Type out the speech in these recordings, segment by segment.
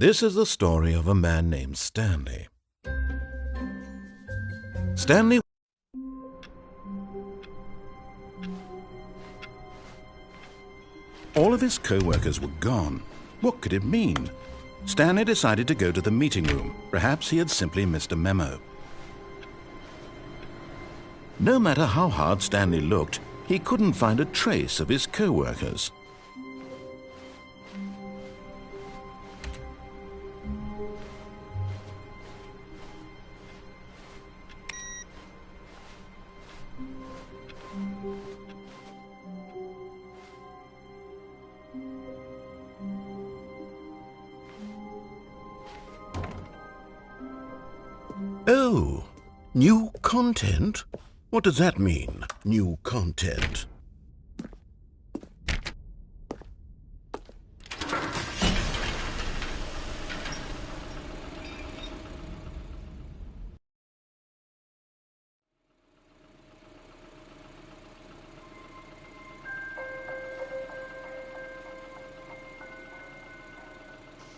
This is the story of a man named Stanley. Stanley. All of his co-workers were gone. What could it mean? Stanley decided to go to the meeting room. Perhaps he had simply missed a memo. No matter how hard Stanley looked, he couldn't find a trace of his co-workers. Oh, new content? What does that mean, new content?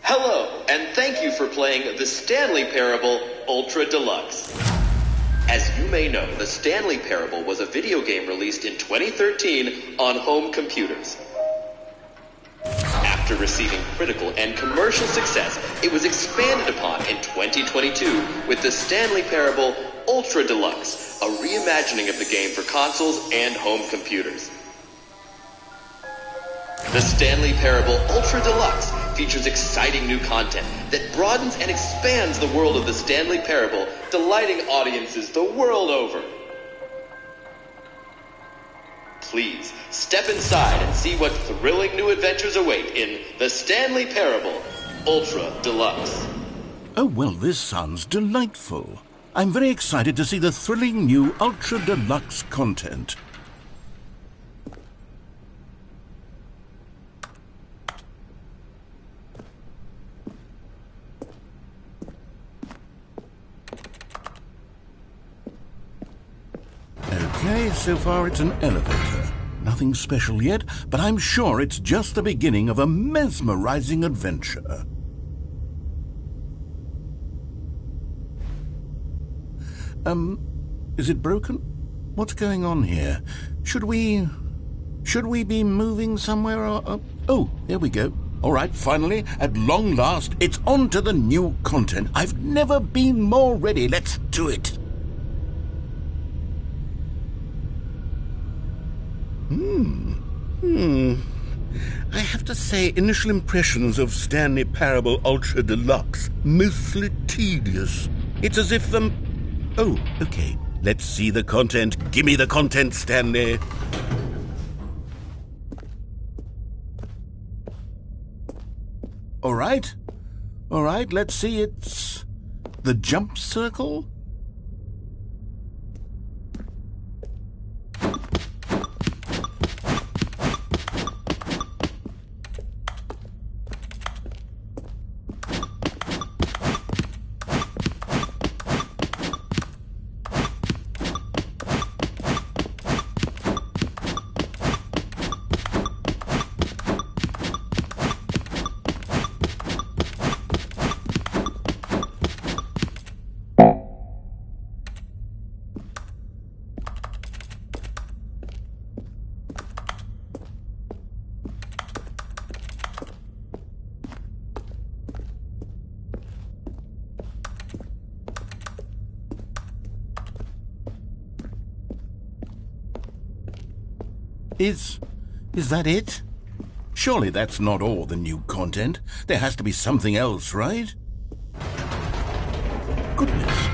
Hello, and thank you for playing the Stanley Parable Ultra Deluxe. As you may know, the Stanley Parable was a video game released in 2013 on home computers. After receiving critical and commercial success, it was expanded upon in 2022 with the Stanley Parable Ultra Deluxe, a reimagining of the game for consoles and home computers. The Stanley Parable Ultra Deluxe features exciting new content that broadens and expands the world of the Stanley Parable, delighting audiences the world over. Please step inside and see what thrilling new adventures await in the Stanley Parable Ultra Deluxe. Oh, well, this sounds delightful. I'm very excited to see the thrilling new Ultra Deluxe content. Okay, so far it's an elevator. Nothing special yet, but I'm sure it's just the beginning of a mesmerizing adventure. Is it broken? What's going on here? Should we be moving somewhere or... Oh, here we go. All right, finally, at long last, it's on to the new content. I've never been more ready. Let's do it. I have to say, initial impressions of Stanley Parable Ultra Deluxe, mostly tedious. It's as if Oh, okay. Let's see the content. Give me the content, Stanley. All right, let's see. It's the jump circle. Is that it? Surely that's not all the new content. There has to be something else, right? Goodness,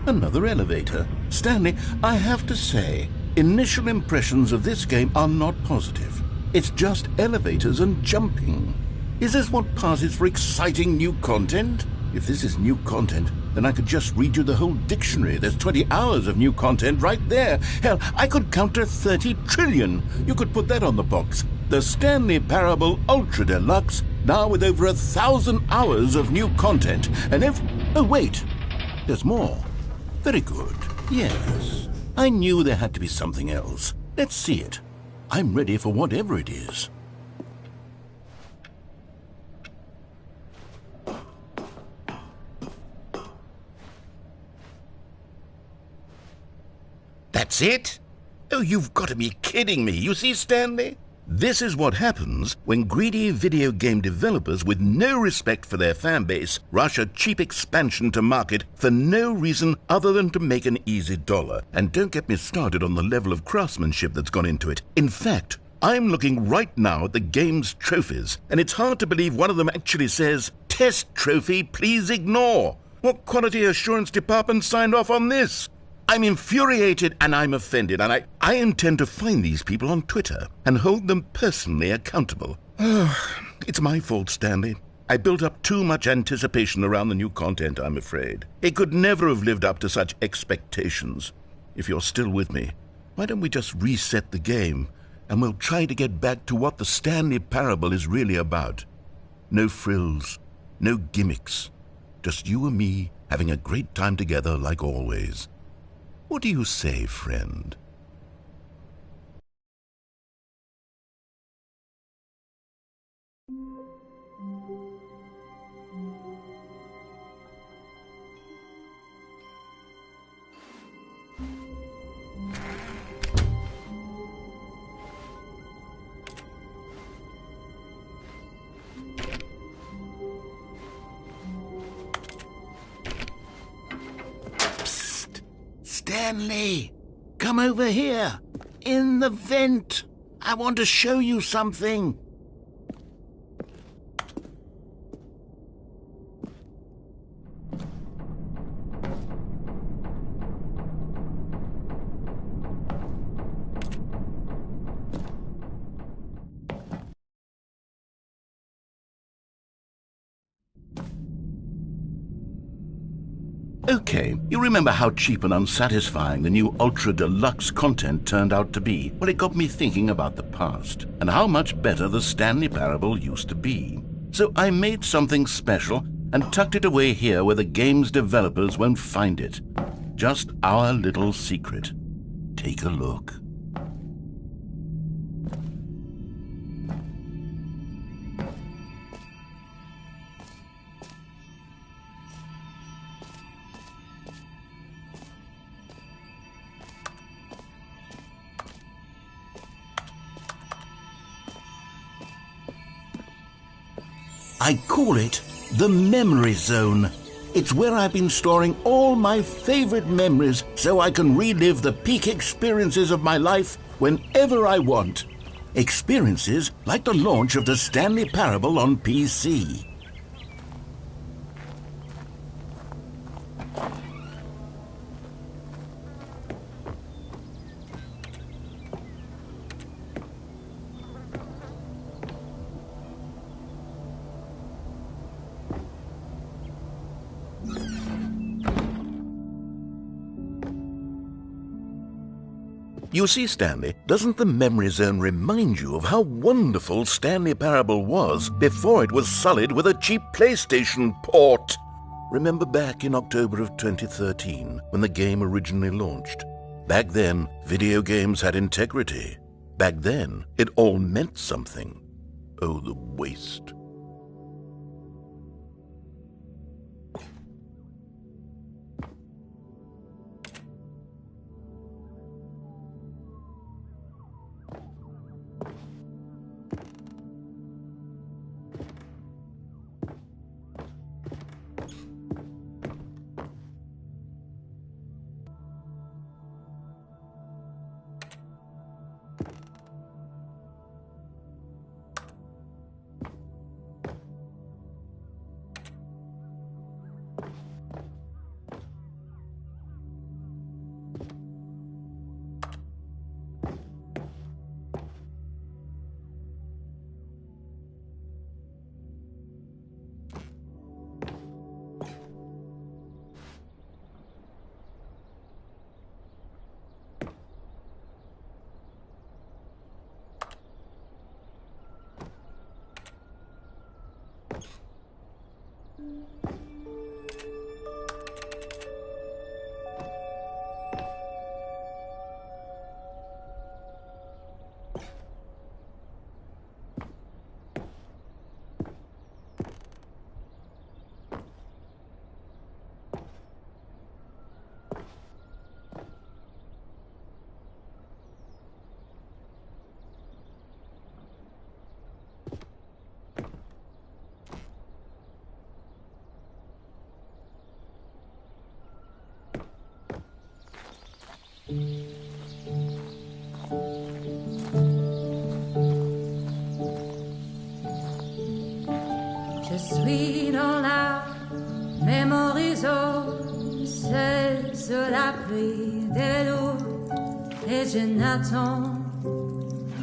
another elevator. Stanley, I have to say, initial impressions of this game are not positive. It's just elevators and jumping. Is this what passes for exciting new content? If this is new content, then I could just read you the whole dictionary. There's 20 hours of new content right there. Hell, I could count to 30 trillion. You could put that on the box. The Stanley Parable Ultra Deluxe, now with over 1,000 hours of new content. And oh, wait. There's more. Very good. Yes. I knew there had to be something else. Let's see it. I'm ready for whatever it is. That's it? Oh, you've got to be kidding me. You see, Stanley? This is what happens when greedy video game developers with no respect for their fan base rush a cheap expansion to market for no reason other than to make an easy dollar. And don't get me started on the level of craftsmanship that's gone into it. In fact, I'm looking right now at the game's trophies, and it's hard to believe one of them actually says, "Test trophy, please ignore." What quality assurance department signed off on this? I'm infuriated and I'm offended, and I intend to find these people on Twitter and hold them personally accountable. It's my fault, Stanley. I built up too much anticipation around the new content, I'm afraid. It could never have lived up to such expectations. If you're still with me, why don't we just reset the game, and we'll try to get back to what the Stanley Parable is really about. No frills, no gimmicks. Just you and me having a great time together like always. What do you say, friend? Stanley, come over here. In the vent. I want to show you something. Okay, you remember how cheap and unsatisfying the new Ultra Deluxe content turned out to be? Well, it got me thinking about the past, and how much better the Stanley Parable used to be. So I made something special and tucked it away here where the game's developers won't find it. Just our little secret. Take a look. I call it the Memory Zone. It's where I've been storing all my favorite memories so I can relive the peak experiences of my life whenever I want. Experiences like the launch of the Stanley Parable on PC. You see, Stanley, doesn't the Memory Zone remind you of how wonderful Stanley Parable was before it was sullied with a cheap PlayStation port? Remember back in October of 2013, when the game originally launched? Back then, video games had integrity. Back then, it all meant something. Oh, the waste. Je suis dans la mémorisation, c'est sous la pluie des loups et je n'attends.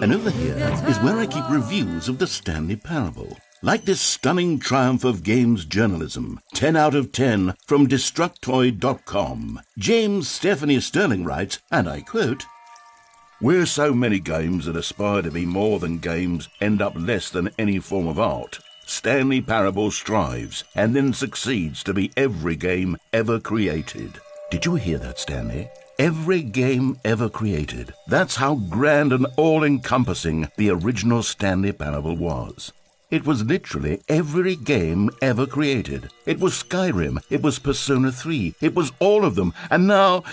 And over here is where I keep reviews of the Stanley Parable. Like this stunning triumph of games journalism, 10 out of 10 from Destructoid.com. James Stephanie Sterling writes, and I quote, "Where so many games that aspire to be more than games end up less than any form of art, Stanley Parable strives and then succeeds to be every game ever created." Did you hear that, Stanley? Every game ever created. That's how grand and all-encompassing the original Stanley Parable was. It was literally every game ever created. It was Skyrim, it was Persona 3, it was all of them, and now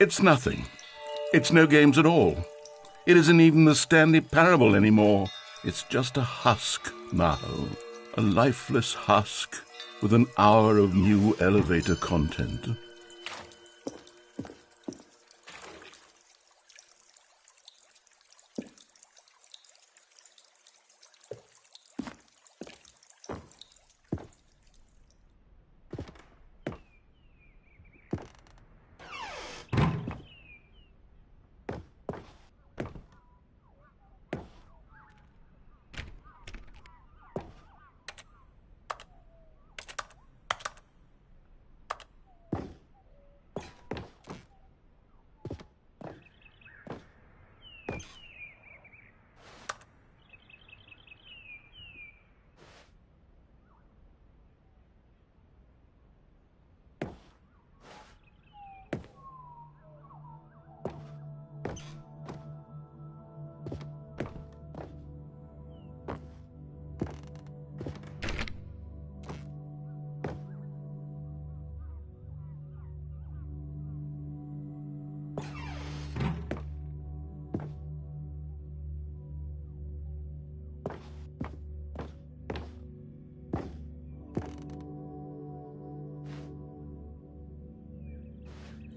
it's nothing. It's no games at all. It isn't even the Stanley Parable anymore. It's just a husk now, a lifeless husk with an hour of new elevator content.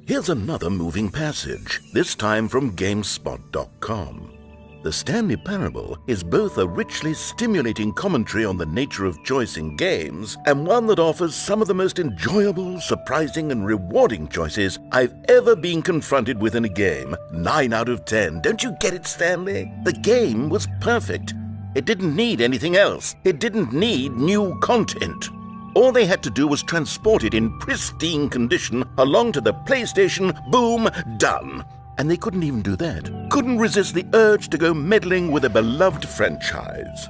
Here's another moving passage, this time from GameSpot.com. The Stanley Parable is both a richly stimulating commentary on the nature of choice in games and one that offers some of the most enjoyable, surprising, and rewarding choices I've ever been confronted with in a game. 9 out of 10. Don't you get it, Stanley? The game was perfect. It didn't need anything else. It didn't need new content. All they had to do was transport it in pristine condition along to the PlayStation, boom, done. And they couldn't even do that. Couldn't resist the urge to go meddling with a beloved franchise.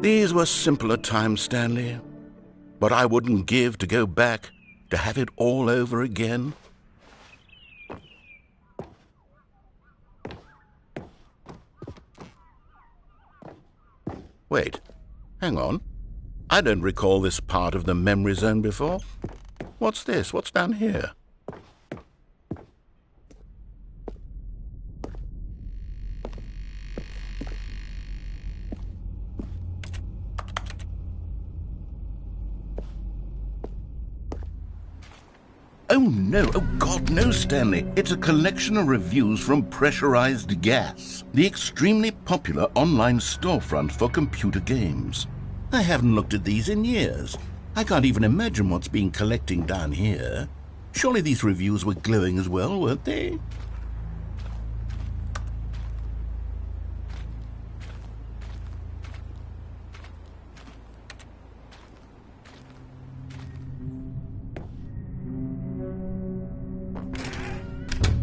These were simpler times, Stanley. But I wouldn't give to go back to have it all over again. Wait, hang on. I don't recall this part of the memory zone before. What's this? What's down here? Oh no, oh God, no, Stanley. It's a collection of reviews from Pressurized Gas, the extremely popular online storefront for computer games. I haven't looked at these in years. I can't even imagine what's been collecting down here. Surely these reviews were glowing as well, weren't they?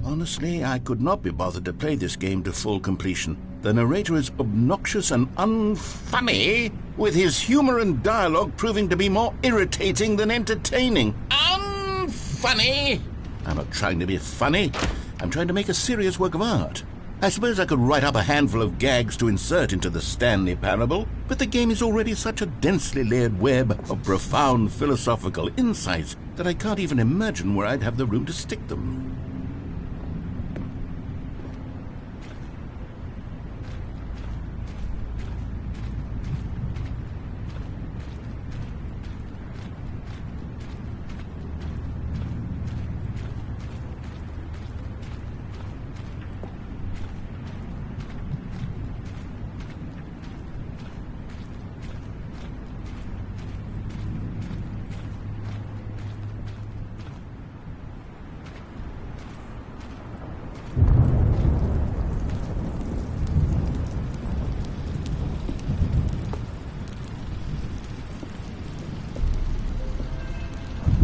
Honestly, I could not be bothered to play this game to full completion. The narrator is obnoxious and unfunny, with his humor and dialogue proving to be more irritating than entertaining. Unfunny! I'm not trying to be funny. I'm trying to make a serious work of art. I suppose I could write up a handful of gags to insert into the Stanley Parable, but the game is already such a densely layered web of profound philosophical insights that I can't even imagine where I'd have the room to stick them.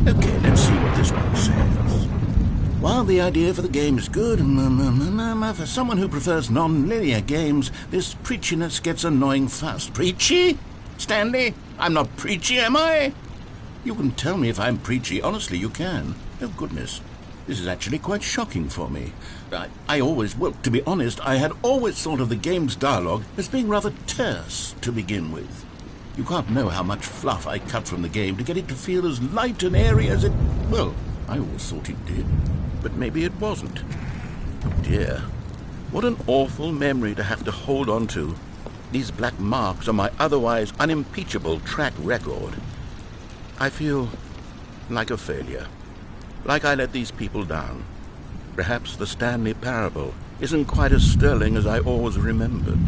Okay, let's see what this one says. While the idea for the game is good, for someone who prefers non-linear games, this preachiness gets annoying fast. Preachy? Stanley? I'm not preachy, am I? You can tell me if I'm preachy. Honestly, you can. Oh, goodness. This is actually quite shocking for me. To be honest, I had always thought of the game's dialogue as being rather terse to begin with. You can't know how much fluff I cut from the game to get it to feel as light and airy as it... Well, I always thought it did, but maybe it wasn't. Oh dear. What an awful memory to have to hold on to. These black marks on my otherwise unimpeachable track record. I feel like a failure. Like I let these people down. Perhaps the Stanley Parable isn't quite as sterling as I always remembered.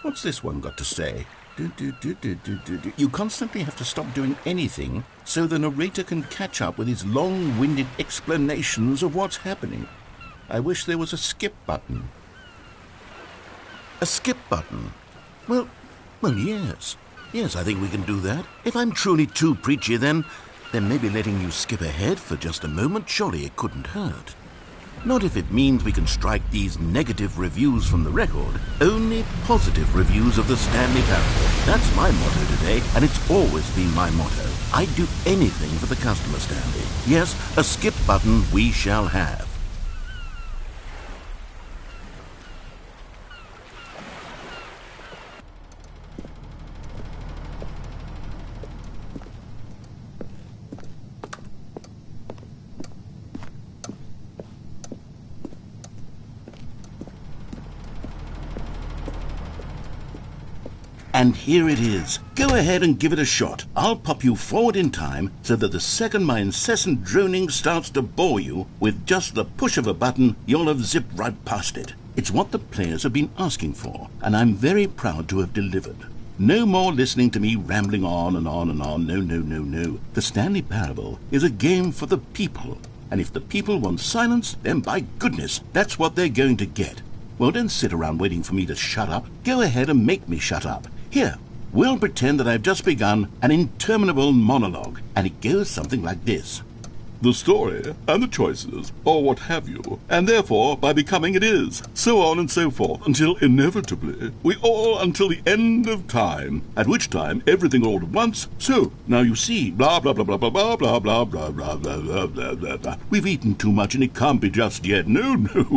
What's this one got to say? You constantly have to stop doing anything so the narrator can catch up with his long-winded explanations of what's happening. I wish there was a skip button. A skip button? Well, yes. Yes, I think we can do that. If I'm truly too preachy, then maybe letting you skip ahead for just a moment, surely it couldn't hurt. Not if it means we can strike these negative reviews from the record. Only positive reviews of the Stanley Parable. That's my motto today, and it's always been my motto. I'd do anything for the customer, Stanley. Yes, a skip button we shall have. And here it is. Go ahead and give it a shot. I'll pop you forward in time so that the second my incessant droning starts to bore you, with just the push of a button, you'll have zipped right past it. It's what the players have been asking for, and I'm very proud to have delivered. No more listening to me rambling on and on and on. No. The Stanley Parable is a game for the people. And if the people want silence, then by goodness, that's what they're going to get. Well, don't sit around waiting for me to shut up. Go ahead and make me shut up. Here, we'll pretend that I've just begun an interminable monologue, and it goes something like this. The story and the choices, or what have you, and therefore by becoming it is, so on and so forth, until inevitably we all until the end of time, at which time everything all at once, so now you see, blah blah blah blah blah blah blah blah blah blah blah blah blah blah blah. We've eaten too much and it can't be just yet, no,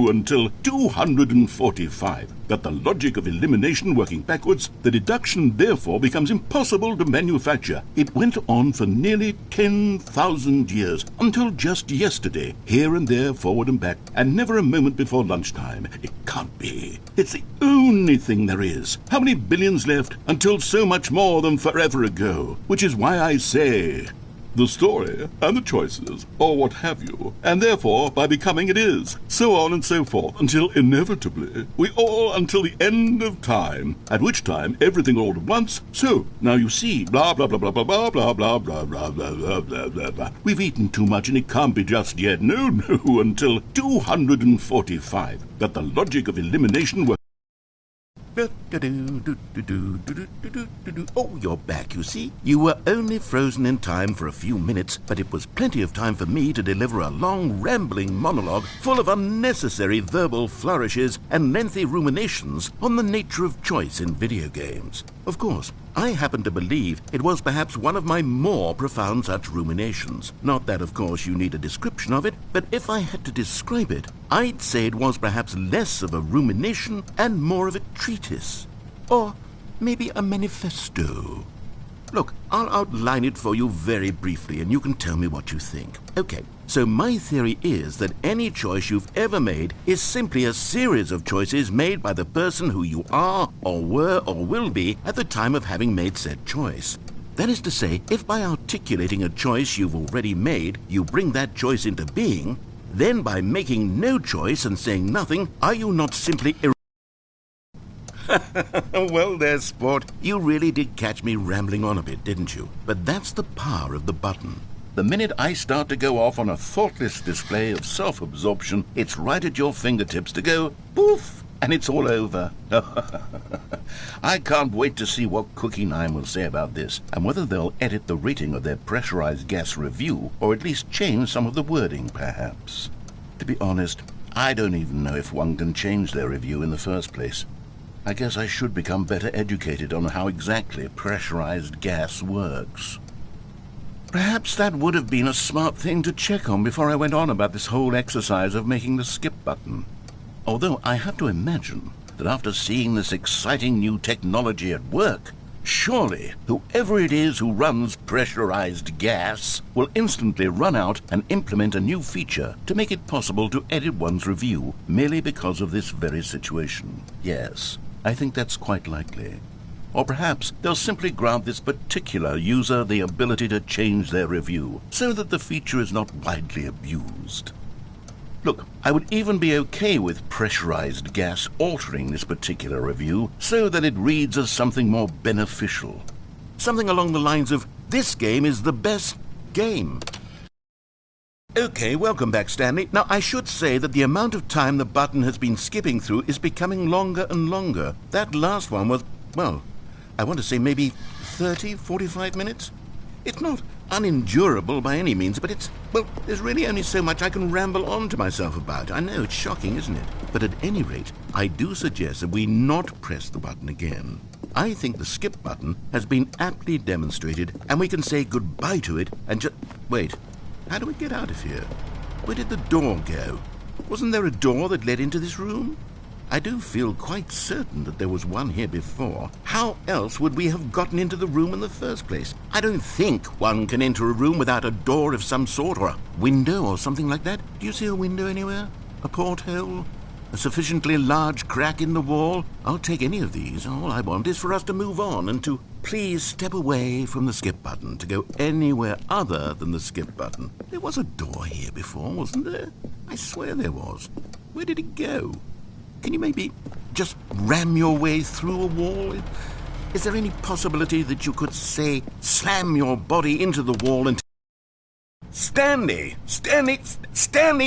until 245. But the logic of elimination working backwards, the deduction therefore becomes impossible to manufacture. It went on for nearly 10,000 years, until just yesterday, here and there, forward and back, and never a moment before lunchtime. It can't be. It's the only thing there is. How many billions left until so much more than forever ago? Which is why I say... the story and the choices, or what have you, and therefore by becoming it is, so on and so forth, until inevitably we all until the end of time, at which time everything all at once, so now you see, blah blah blah blah blah blah blah blah blah blah blah blah blah blah blah. We've eaten too much and it can't be just yet, no, until 245. But the logic of elimination works. Oh, you're back, you see. You were only frozen in time for a few minutes, but it was plenty of time for me to deliver a long, rambling monologue full of unnecessary verbal flourishes and lengthy ruminations on the nature of choice in video games. Of course, I happen to believe it was perhaps one of my more profound such ruminations. Not that, of course, you need a description of it, but if I had to describe it, I'd say it was perhaps less of a rumination and more of a treatise. Or maybe a manifesto. Look, I'll outline it for you very briefly, and you can tell me what you think. Okay, so my theory is that any choice you've ever made is simply a series of choices made by the person who you are, or were, or will be at the time of having made said choice. That is to say, if by articulating a choice you've already made, you bring that choice into being, then by making no choice and saying nothing, are you not simply Well there, sport. You really did catch me rambling on a bit, didn't you? But that's the power of the button. The minute I start to go off on a thoughtless display of self-absorption, it's right at your fingertips to go poof, and it's all over. I can't wait to see what Cookie 9 will say about this, and whether they'll edit the rating of their pressurized gas review, or at least change some of the wording, perhaps. To be honest, I don't even know if one can change their review in the first place. I guess I should become better educated on how exactly pressurized gas works. Perhaps that would have been a smart thing to check on before I went on about this whole exercise of making the skip button. Although I have to imagine that after seeing this exciting new technology at work, surely whoever it is who runs pressurized gas will instantly run out and implement a new feature to make it possible to edit one's review merely because of this very situation. Yes, I think that's quite likely. Or perhaps they'll simply grant this particular user the ability to change their review so that the feature is not widely abused. Look, I would even be okay with pressurized gas altering this particular review so that it reads as something more beneficial. Something along the lines of, this game is the best game. Okay, welcome back, Stanley. Now, I should say that the amount of time the button has been skipping through is becoming longer and longer. That last one was, well, I want to say maybe 30, 45 minutes? It's not unendurable by any means, but well, there's really only so much I can ramble on to myself about. I know, it's shocking, isn't it? But at any rate, I do suggest that we not press the button again. I think the skip button has been aptly demonstrated, and we can say goodbye to it and just... Wait, how do we get out of here? Where did the door go? Wasn't there a door that led into this room? I do feel quite certain that there was one here before. How else would we have gotten into the room in the first place? I don't think one can enter a room without a door of some sort, or a window or something like that. Do you see a window anywhere? A porthole? A sufficiently large crack in the wall? I'll take any of these. All I want is for us to move on and to please step away from the skip button, to go anywhere other than the skip button. There was a door here before, wasn't there? I swear there was. Where did it go? Can you maybe just ram your way through a wall? Is there any possibility that you could, say, slam your body into the wall and... Stanley,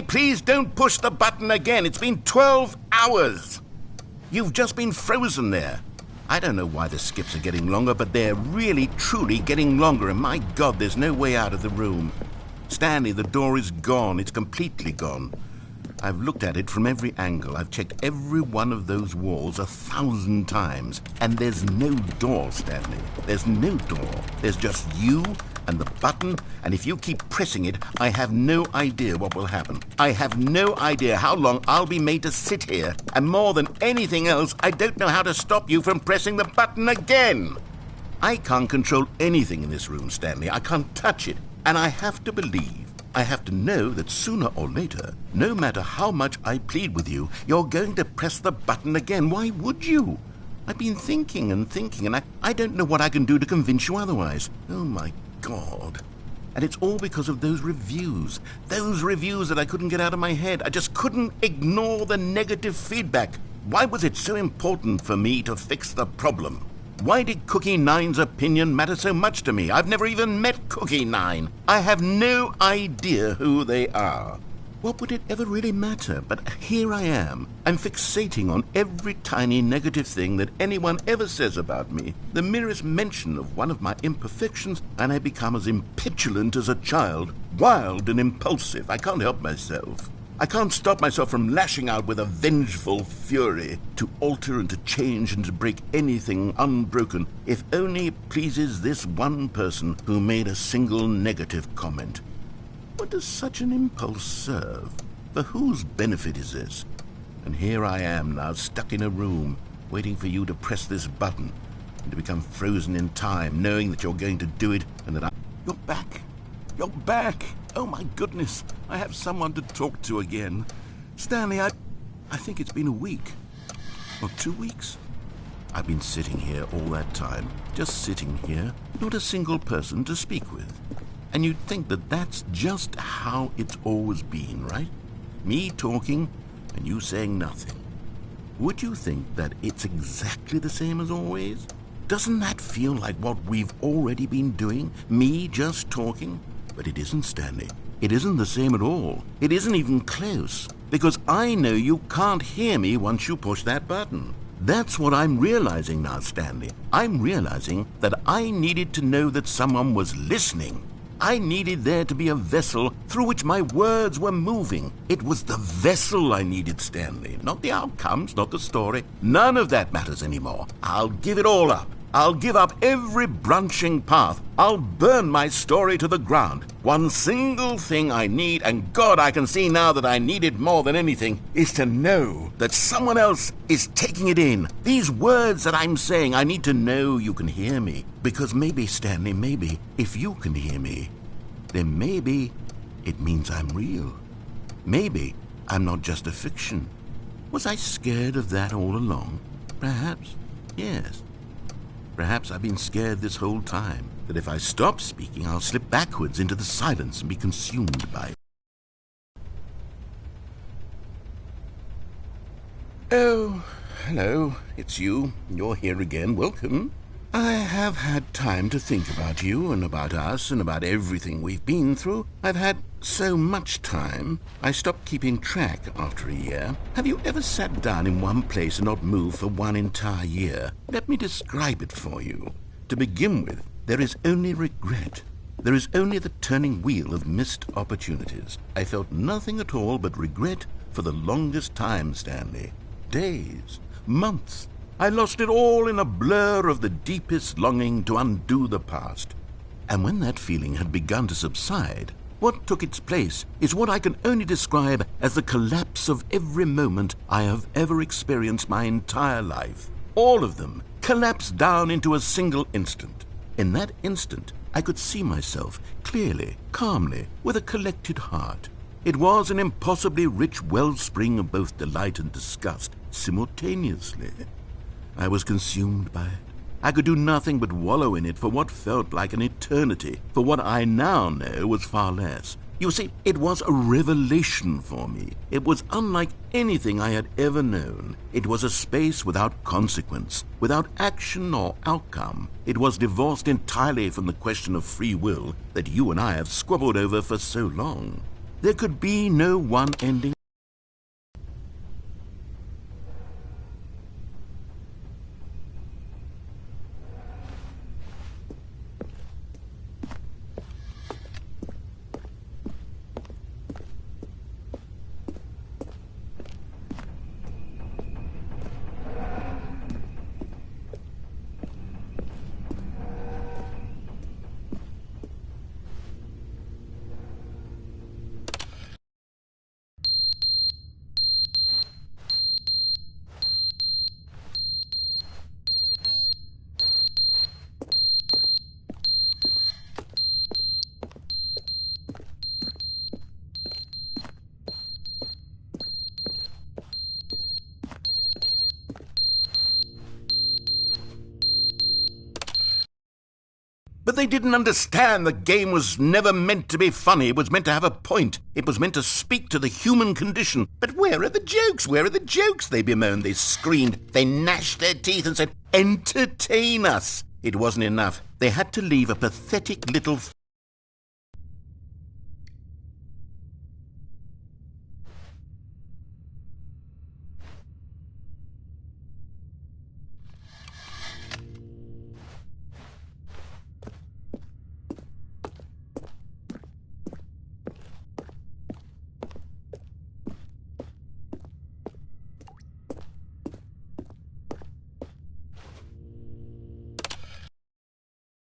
please don't push the button again. It's been 12 hours. You've just been frozen there. I don't know why the skips are getting longer, but they're really, truly getting longer, and my God, there's no way out of the room. Stanley, the door is gone. It's completely gone. I've looked at it from every angle. I've checked every one of those walls 1,000 times. And there's no door, Stanley. There's no door. There's just you and the button, and if you keep pressing it, I have no idea what will happen. I have no idea how long I'll be made to sit here. And more than anything else, I don't know how to stop you from pressing the button again. I can't control anything in this room, Stanley. I can't touch it. And I have to believe, I have to know that sooner or later, no matter how much I plead with you, you're going to press the button again. Why would you? I've been thinking, and I don't know what I can do to convince you otherwise. Oh, my God. And it's all because of those reviews that I couldn't get out of my head. I just couldn't ignore the negative feedback. Why was it so important for me to fix the problem? Why did Cookie 9's opinion matter so much to me? I've never even met Cookie 9. I have no idea who they are. What would it ever really matter? But here I am. I'm fixating on every tiny negative thing that anyone ever says about me. The merest mention of one of my imperfections, and I become as impetulant as a child, wild and impulsive. I can't help myself. I can't stop myself from lashing out with a vengeful fury to alter and to change and to break anything unbroken, if only it pleases this one person who made a single negative comment. What does such an impulse serve? For whose benefit is this? And here I am now, stuck in a room, waiting for you to press this button, and to become frozen in time, knowing that you're going to do it, and that You're back! You're back! Oh my goodness, I have someone to talk to again. Stanley, I think it's been a week. Or 2 weeks. I've been sitting here all that time, just sitting here, not a single person to speak with. And you'd think that that's just how it's always been, right? Me talking, and you saying nothing. Would you think that it's exactly the same as always? Doesn't that feel like what we've already been doing? Me just talking? But it isn't, Stanley. It isn't the same at all. It isn't even close. Because I know you can't hear me once you push that button. That's what I'm realizing now, Stanley. I'm realizing that I needed to know that someone was listening. I needed there to be a vessel through which my words were moving. It was the vessel I needed, Stanley. Not the outcomes, not the story. None of that matters anymore. I'll give it all up. I'll give up every branching path. I'll burn my story to the ground. One single thing I need, and God, I can see now that I need it more than anything, is to know that someone else is taking it in. These words that I'm saying, I need to know you can hear me. Because maybe, Stanley, maybe, if you can hear me, then maybe it means I'm real. Maybe I'm not just a fiction. Was I scared of that all along? Perhaps, yes. Perhaps I've been scared this whole time, that if I stop speaking, I'll slip backwards into the silence and be consumed by it. Oh, hello, it's you. You're here again. Welcome. I have had time to think about you and about us and about everything we've been through. I've had so much time, I stopped keeping track after a year. Have you ever sat down in one place and not moved for one entire year? Let me describe it for you. To begin with, there is only regret. There is only the turning wheel of missed opportunities. I felt nothing at all but regret for the longest time, Stanley. Days, months. I lost it all in a blur of the deepest longing to undo the past. And when that feeling had begun to subside, what took its place is what I can only describe as the collapse of every moment I have ever experienced my entire life. All of them collapsed down into a single instant. In that instant, I could see myself clearly, calmly, with a collected heart. It was an impossibly rich wellspring of both delight and disgust simultaneously. I was consumed by it. I could do nothing but wallow in it for what felt like an eternity, for what I now know was far less. You see, it was a revelation for me. It was unlike anything I had ever known. It was a space without consequence, without action or outcome. It was divorced entirely from the question of free will that you and I have squabbled over for so long. There could be no one ending. But they didn't understand the game was never meant to be funny. It was meant to have a point. It was meant to speak to the human condition. But where are the jokes? Where are the jokes? They bemoaned, they screamed, they gnashed their teeth and said, "Entertain us." It wasn't enough. They had to leave a pathetic little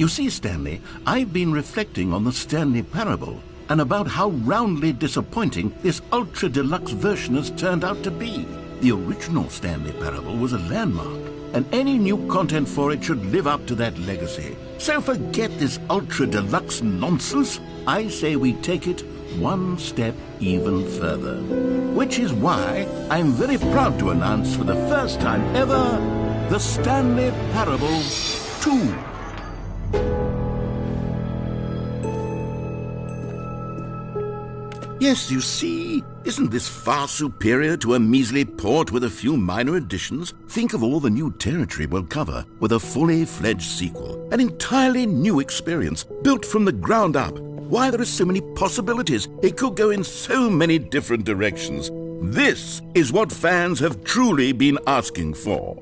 You see, Stanley, I've been reflecting on the Stanley Parable and about how roundly disappointing this ultra deluxe version has turned out to be. The original Stanley Parable was a landmark, and any new content for it should live up to that legacy. So forget this ultra deluxe nonsense. I say we take it one step even further. Which is why I'm very proud to announce for the first time ever the Stanley Parable 2. Yes, you see, isn't this far superior to a measly port with a few minor additions? Think of all the new territory we'll cover with a fully fledged sequel. An entirely new experience, built from the ground up. Why, there are so many possibilities. It could go in so many different directions. This is what fans have truly been asking for.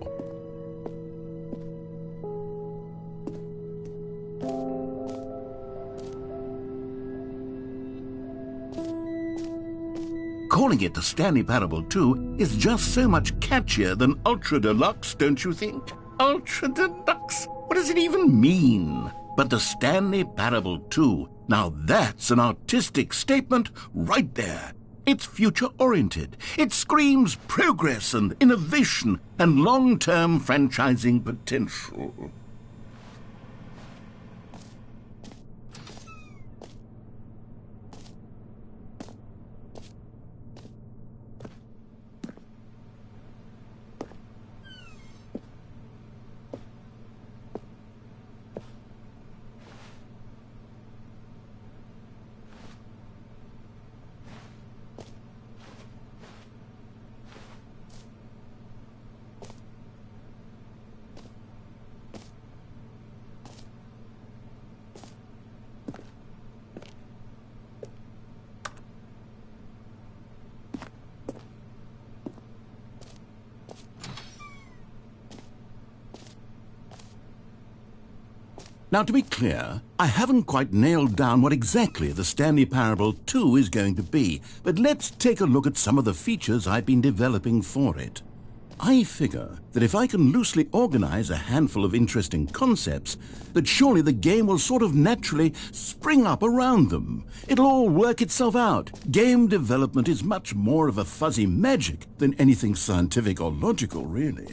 Calling it the Stanley Parable 2 is just so much catchier than Ultra Deluxe, don't you think? Ultra Deluxe? What does it even mean? But the Stanley Parable 2, now that's an artistic statement right there. It's future-oriented. It screams progress and innovation and long-term franchising potential. Now, to be clear, I haven't quite nailed down what exactly the Stanley Parable 2 is going to be, but let's take a look at some of the features I've been developing for it. I figure that if I can loosely organize a handful of interesting concepts, that surely the game will sort of naturally spring up around them. It'll all work itself out. Game development is much more of a fuzzy magic than anything scientific or logical, really.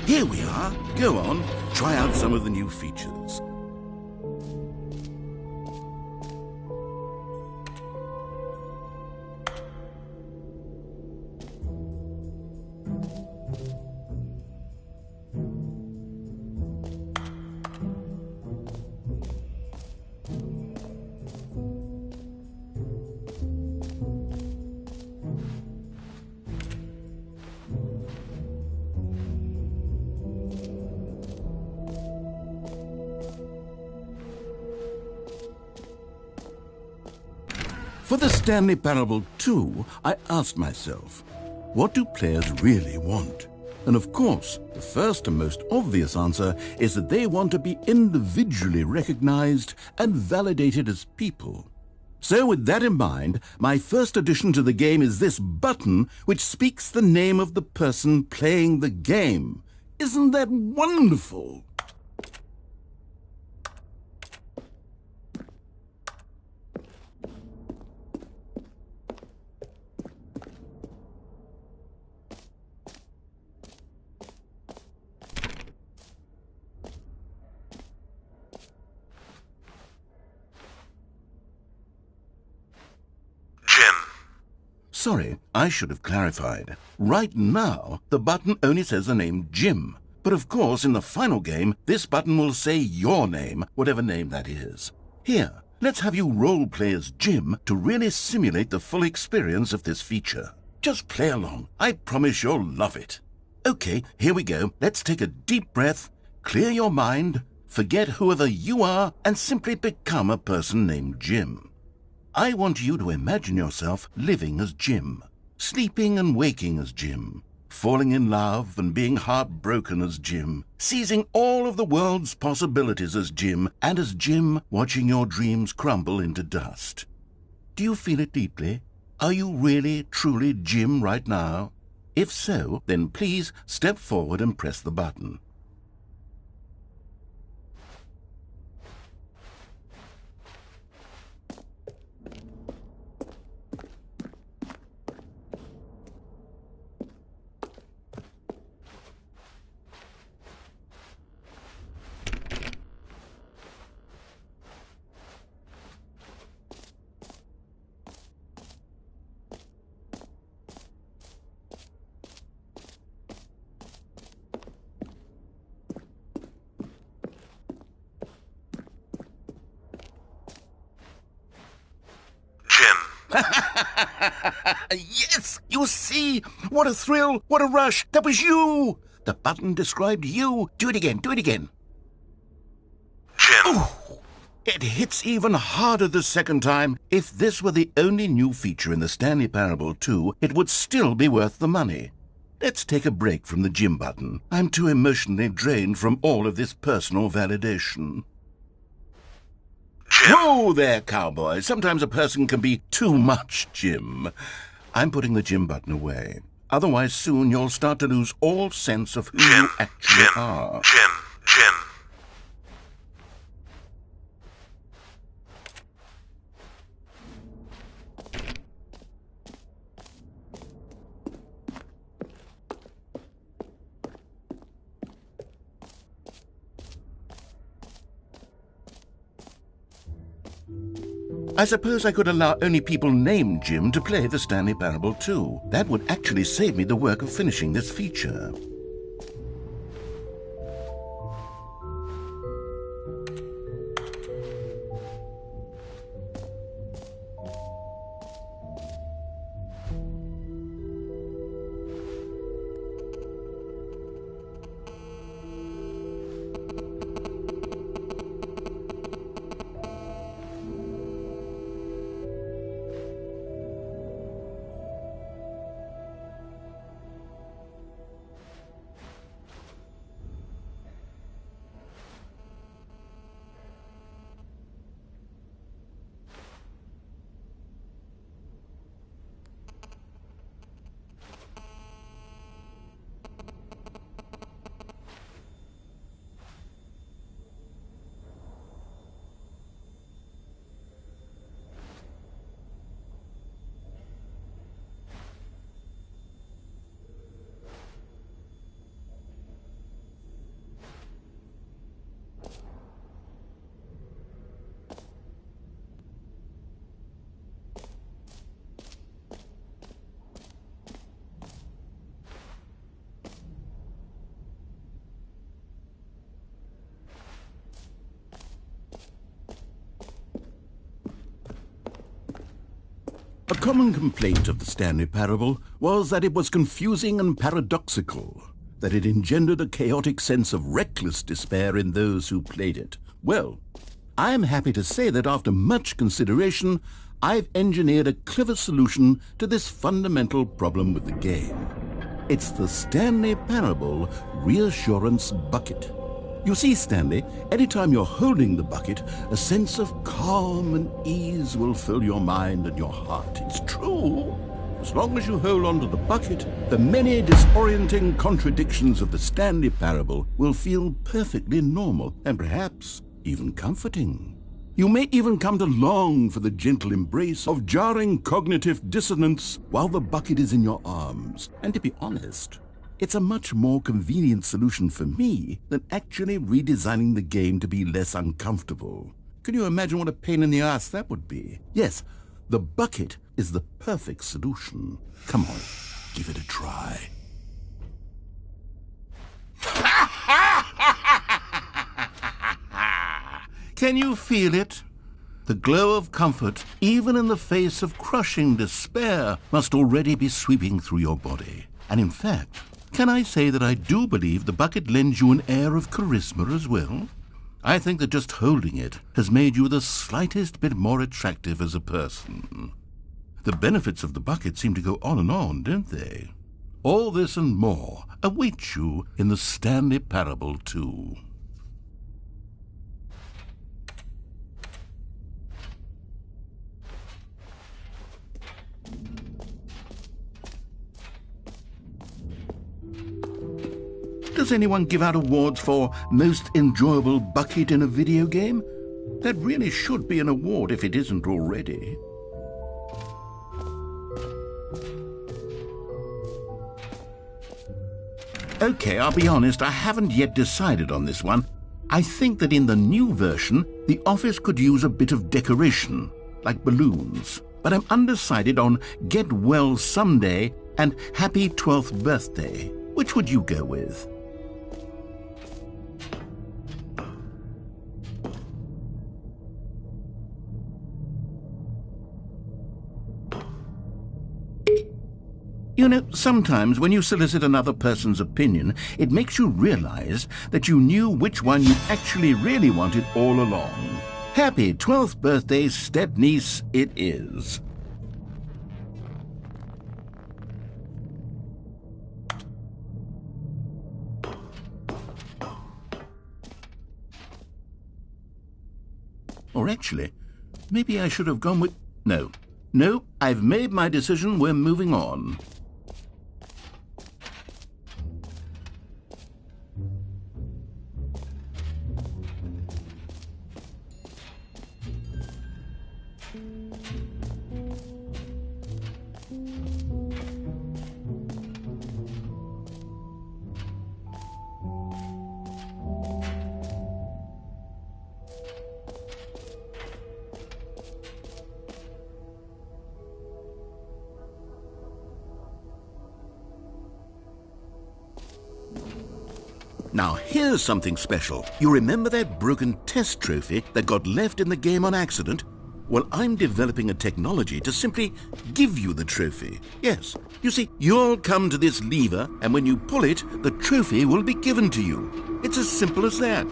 Here we are. Go on, try out some of the new features. For the Stanley Parable 2, I asked myself, what do players really want? And of course, the first and most obvious answer is that they want to be individually recognized and validated as people. So with that in mind, my first addition to the game is this button which speaks the name of the person playing the game. Isn't that wonderful? Sorry, I should have clarified. Right now, the button only says the name Jim. But of course, in the final game, this button will say your name, whatever name that is. Here, let's have you role-play as Jim to really simulate the full experience of this feature. Just play along. I promise you'll love it. Okay, here we go. Let's take a deep breath, clear your mind, forget whoever you are, and simply become a person named Jim. I want you to imagine yourself living as Jim, sleeping and waking as Jim, falling in love and being heartbroken as Jim, seizing all of the world's possibilities as Jim, and as Jim watching your dreams crumble into dust. Do you feel it deeply? Are you really, truly Jim right now? If so, then please step forward and press the button. Yes! You see? What a thrill! What a rush! That was you! The button described you. Do it again. Do it again. Jim. Oh, it hits even harder the second time. If this were the only new feature in the Stanley Parable 2, it would still be worth the money. Let's take a break from the Jim button. I'm too emotionally drained from all of this personal validation. Jim. Whoa there, cowboy. Sometimes a person can be too much Jim. I'm putting the Jim button away. Otherwise, soon you'll start to lose all sense of who you actually are. Jim. I suppose I could allow only people named Jim to play the Stanley Parable 2. That would actually save me the work of finishing this feature. A common complaint of the Stanley Parable was that it was confusing and paradoxical, that it engendered a chaotic sense of reckless despair in those who played it. Well, I am happy to say that after much consideration, I've engineered a clever solution to this fundamental problem with the game. It's the Stanley Parable Reassurance Bucket. You see, Stanley, anytime you're holding the bucket, a sense of calm and ease will fill your mind and your heart. It's true. As long as you hold on to the bucket, the many disorienting contradictions of the Stanley Parable will feel perfectly normal and perhaps even comforting. You may even come to long for the gentle embrace of jarring cognitive dissonance while the bucket is in your arms. And to be honest, it's a much more convenient solution for me than actually redesigning the game to be less uncomfortable. Can you imagine what a pain in the ass that would be? Yes, The bucket is the perfect solution. Come on, give it a try. Can you feel it? The glow of comfort, even in the face of crushing despair, must already be sweeping through your body. And in fact, can I say that I do believe the bucket lends you an air of charisma as well? I think that just holding it has made you the slightest bit more attractive as a person. The benefits of the bucket seem to go on, don't they? All this and more await you in the Stanley Parable 2. Does anyone give out awards for most enjoyable bucket in a video game? That really should be an award if it isn't already. Okay, I'll be honest, I haven't yet decided on this one. I think that in the new version, the office could use a bit of decoration, like balloons. But I'm undecided on Get Well Someday and Happy 12th Birthday. Which would you go with? You know, sometimes when you solicit another person's opinion, it makes you realize that you knew which one you actually really wanted all along. Happy 12th birthday, step-niece, it is. Or actually, maybe I should have gone with... No, I've made my decision, we're moving on. Now, here's something special. You remember that broken test trophy that got left in the game on accident? Well, I'm developing a technology to simply give you the trophy. Yes, you see, you'll come to this lever, and when you pull it, the trophy will be given to you. It's as simple as that.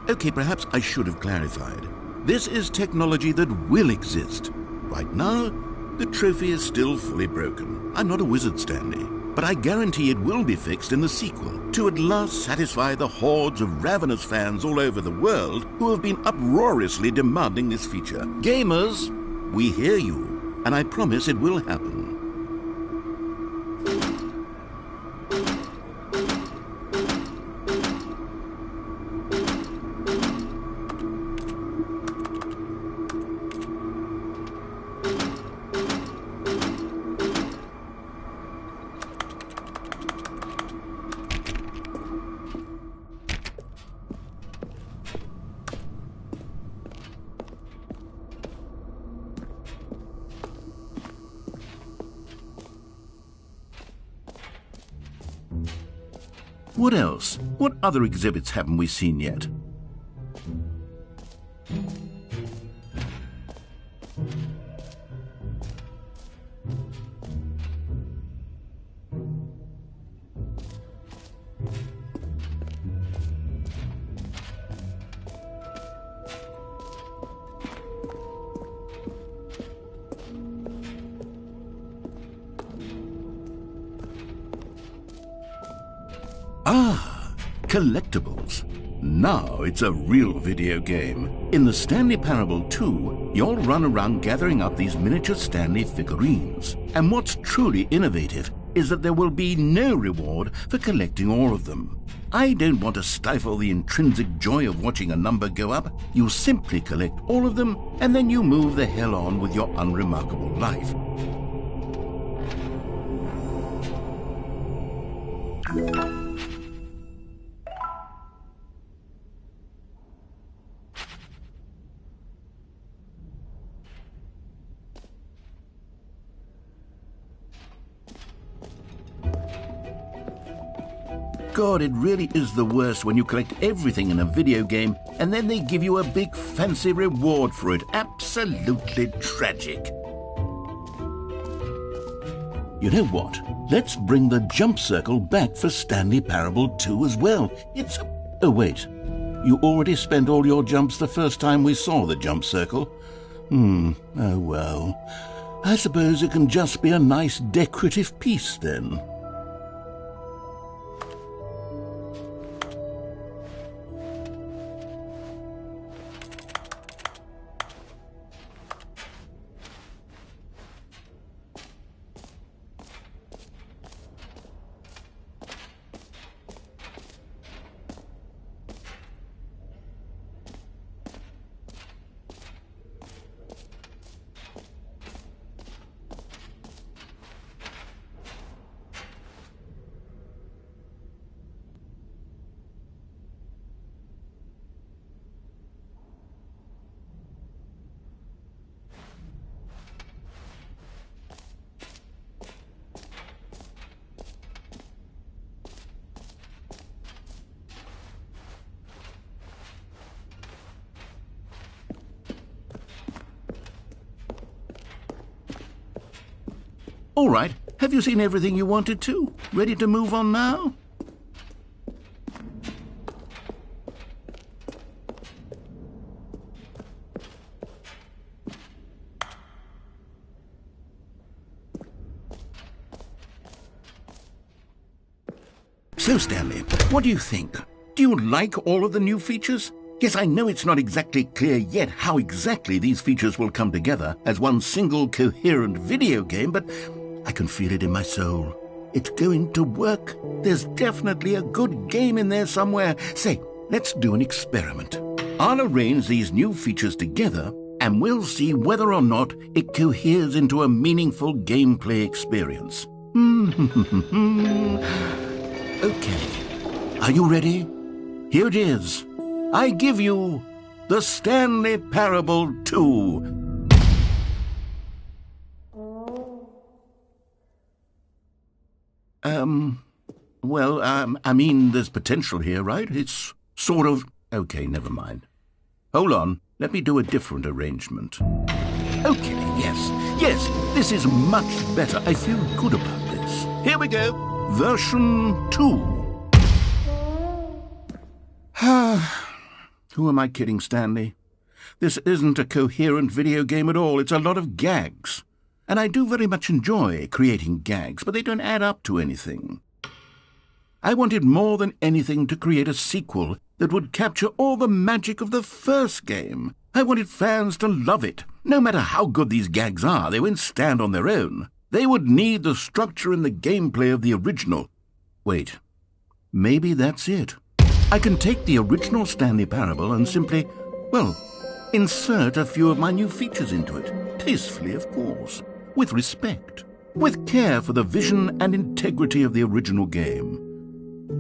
Okay, perhaps I should have clarified. This is technology that will exist. Right now, the trophy is still fully broken. I'm not a wizard, Stanley. But I guarantee it will be fixed in the sequel to at last satisfy the hordes of ravenous fans all over the world who have been uproariously demanding this feature. Gamers, we hear you, and I promise it will happen. What else? What other exhibits haven't we seen yet? Ah, collectibles. Now it's a real video game. In the Stanley Parable 2, you'll run around gathering up these miniature Stanley figurines. And what's truly innovative is that there will be no reward for collecting all of them. I don't want to stifle the intrinsic joy of watching a number go up. You simply collect all of them, and then you move the hell on with your unremarkable life. God, it really is the worst when you collect everything in a video game and then they give you a big fancy reward for it. Absolutely tragic. You know what? Let's bring the jump circle back for Stanley Parable 2 as well. Oh, wait. You already spent all your jumps the first time we saw the jump circle? Oh well. I suppose it can just be a nice decorative piece then. All right, have you seen everything you wanted to? Ready to move on now? So, Stanley, what do you think? Do you like all of the new features? Yes, I know it's not exactly clear yet how exactly these features will come together as one single coherent video game, but I can feel it in my soul. It's going to work. There's definitely a good game in there somewhere. Say, let's do an experiment. I'll arrange these new features together, and we'll see whether or not it coheres into a meaningful gameplay experience. Okay. Are you ready? Here it is. I give you the Stanley Parable 2. I mean, there's potential here, right? It's sort of... Okay, never mind. Hold on, let me do a different arrangement. Okay, yes, this is much better. I feel good about this. Here we go. Version 2. Who am I kidding, Stanley? This isn't a coherent video game at all. It's a lot of gags. And I do very much enjoy creating gags, but they don't add up to anything. I wanted more than anything to create a sequel that would capture all the magic of the first game. I wanted fans to love it. No matter how good these gags are, they won't stand on their own. They would need the structure and the gameplay of the original. Wait, maybe that's it. I can take the original Stanley Parable and simply, insert a few of my new features into it. Tastefully, of course. With respect. With care for the vision and integrity of the original game.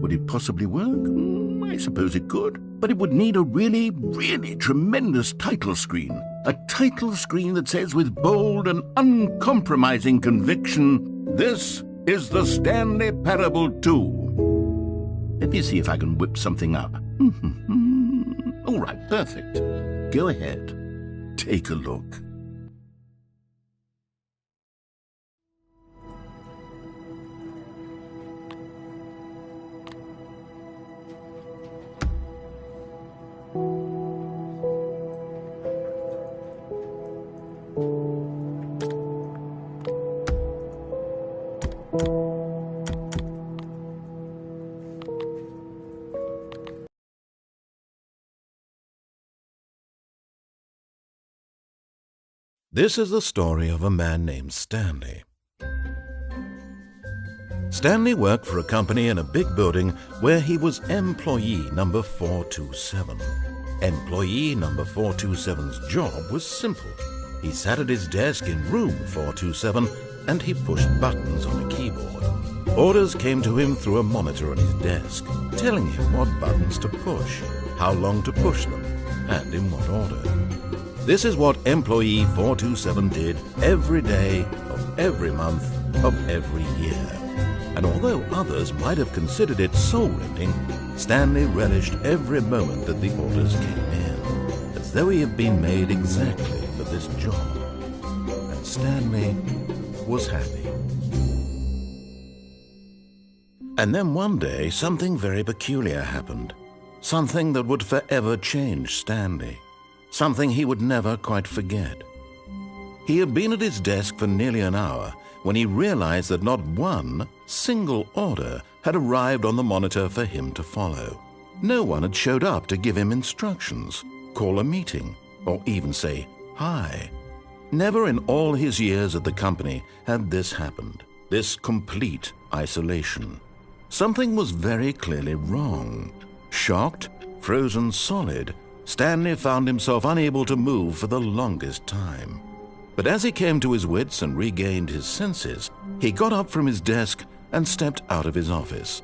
Would it possibly work? I suppose it could. But it would need a really, really tremendous title screen. A title screen that says with bold and uncompromising conviction, "This is the Stanley Parable 2. Let me see if I can whip something up. All right, perfect. Go ahead. Take a look. This is the story of a man named Stanley. Stanley worked for a company in a big building where he was employee number 427. Employee number 427's job was simple. He sat at his desk in room 427 and he pushed buttons on a keyboard. Orders came to him through a monitor on his desk, telling him what buttons to push, how long to push them, and in what order. This is what employee 427 did every day of every month of every year. and although others might have considered it soul-rending, Stanley relished every moment that the orders came in, as though he had been made exactly for this job. And Stanley was happy. And then one day, something very peculiar happened. Something that would forever change Stanley. Something he would never quite forget. He had been at his desk for nearly an hour when he realized that not one single order had arrived on the monitor for him to follow. No one had showed up to give him instructions, call a meeting, or even say hi. Never in all his years at the company had this happened, this complete isolation. Something was very clearly wrong. Shocked, frozen solid, Stanley found himself unable to move for the longest time. But as he came to his wits and regained his senses, he got up from his desk and stepped out of his office.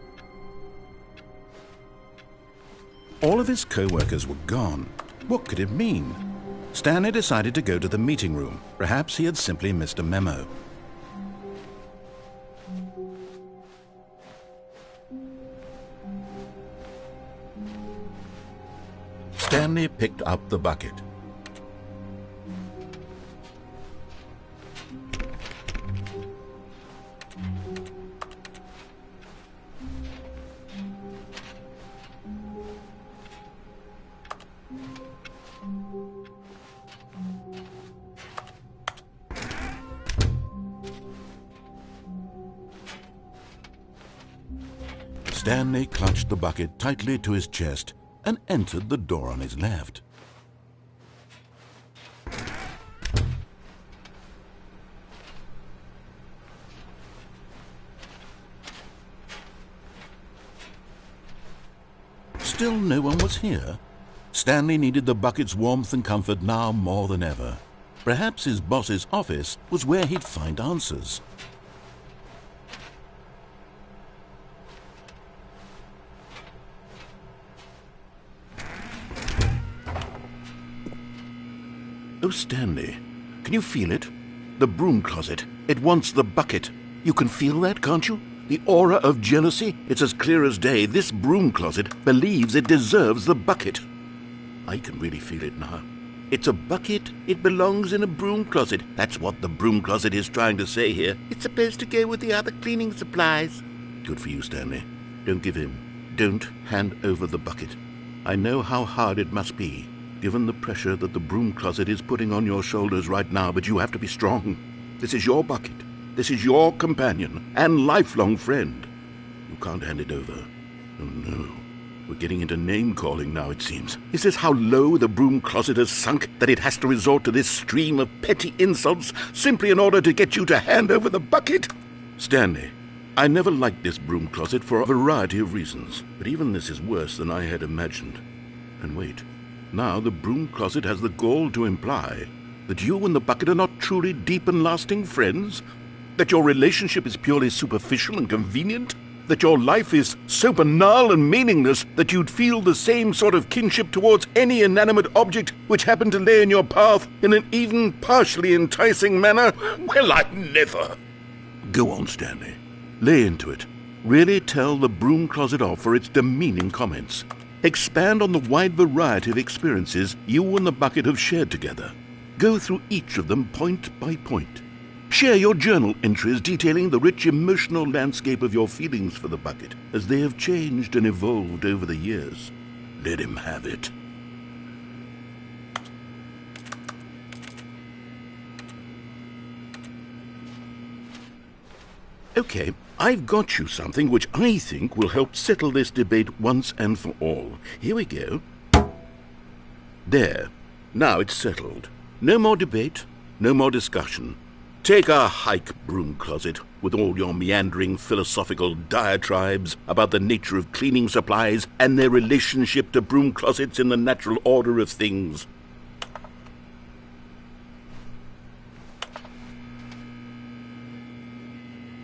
All of his co-workers were gone. What could it mean? Stanley decided to go to the meeting room. Perhaps he had simply missed a memo. Stanley picked up the bucket. Stanley clutched the bucket tightly to his chest and entered the door on his left. Still no one was here. Stanley needed the bucket's warmth and comfort now more than ever. Perhaps his boss's office was where he'd find answers. Oh, Stanley, can you feel it? The broom closet. It wants the bucket. You can feel that, can't you? The aura of jealousy? It's as clear as day. This broom closet believes it deserves the bucket. I can really feel it now. It's a bucket. It belongs in a broom closet. That's what the broom closet is trying to say here. It's supposed to go with the other cleaning supplies. Good for you, Stanley. Don't give in. Don't hand over the bucket. I know how hard it must be, given the pressure that the broom closet is putting on your shoulders right now, but you have to be strong. This is your bucket. This is your companion and lifelong friend. You can't hand it over. Oh, no. We're getting into name-calling now, it seems. Is this how low the broom closet has sunk, that it has to resort to this stream of petty insults simply in order to get you to hand over the bucket? Stanley, I never liked this broom closet for a variety of reasons, but even this is worse than I had imagined. And wait. Now the broom closet has the gall to imply that you and the bucket are not truly deep and lasting friends, that your relationship is purely superficial and convenient, that your life is so banal and meaningless that you'd feel the same sort of kinship towards any inanimate object which happened to lay in your path in an even partially enticing manner. Well, I never. Go on, Stanley. Lay into it. Really tell the broom closet off for its demeaning comments. Expand on the wide variety of experiences you and the bucket have shared together. Go through each of them point by point. Share your journal entries detailing the rich emotional landscape of your feelings for the bucket as they have changed and evolved over the years. Let him have it. Okay, I've got you something which I think will help settle this debate once and for all. Here we go. There. Now it's settled. No more debate, no more discussion. Take a hike, broom closet, with all your meandering philosophical diatribes about the nature of cleaning supplies and their relationship to broom closets in the natural order of things.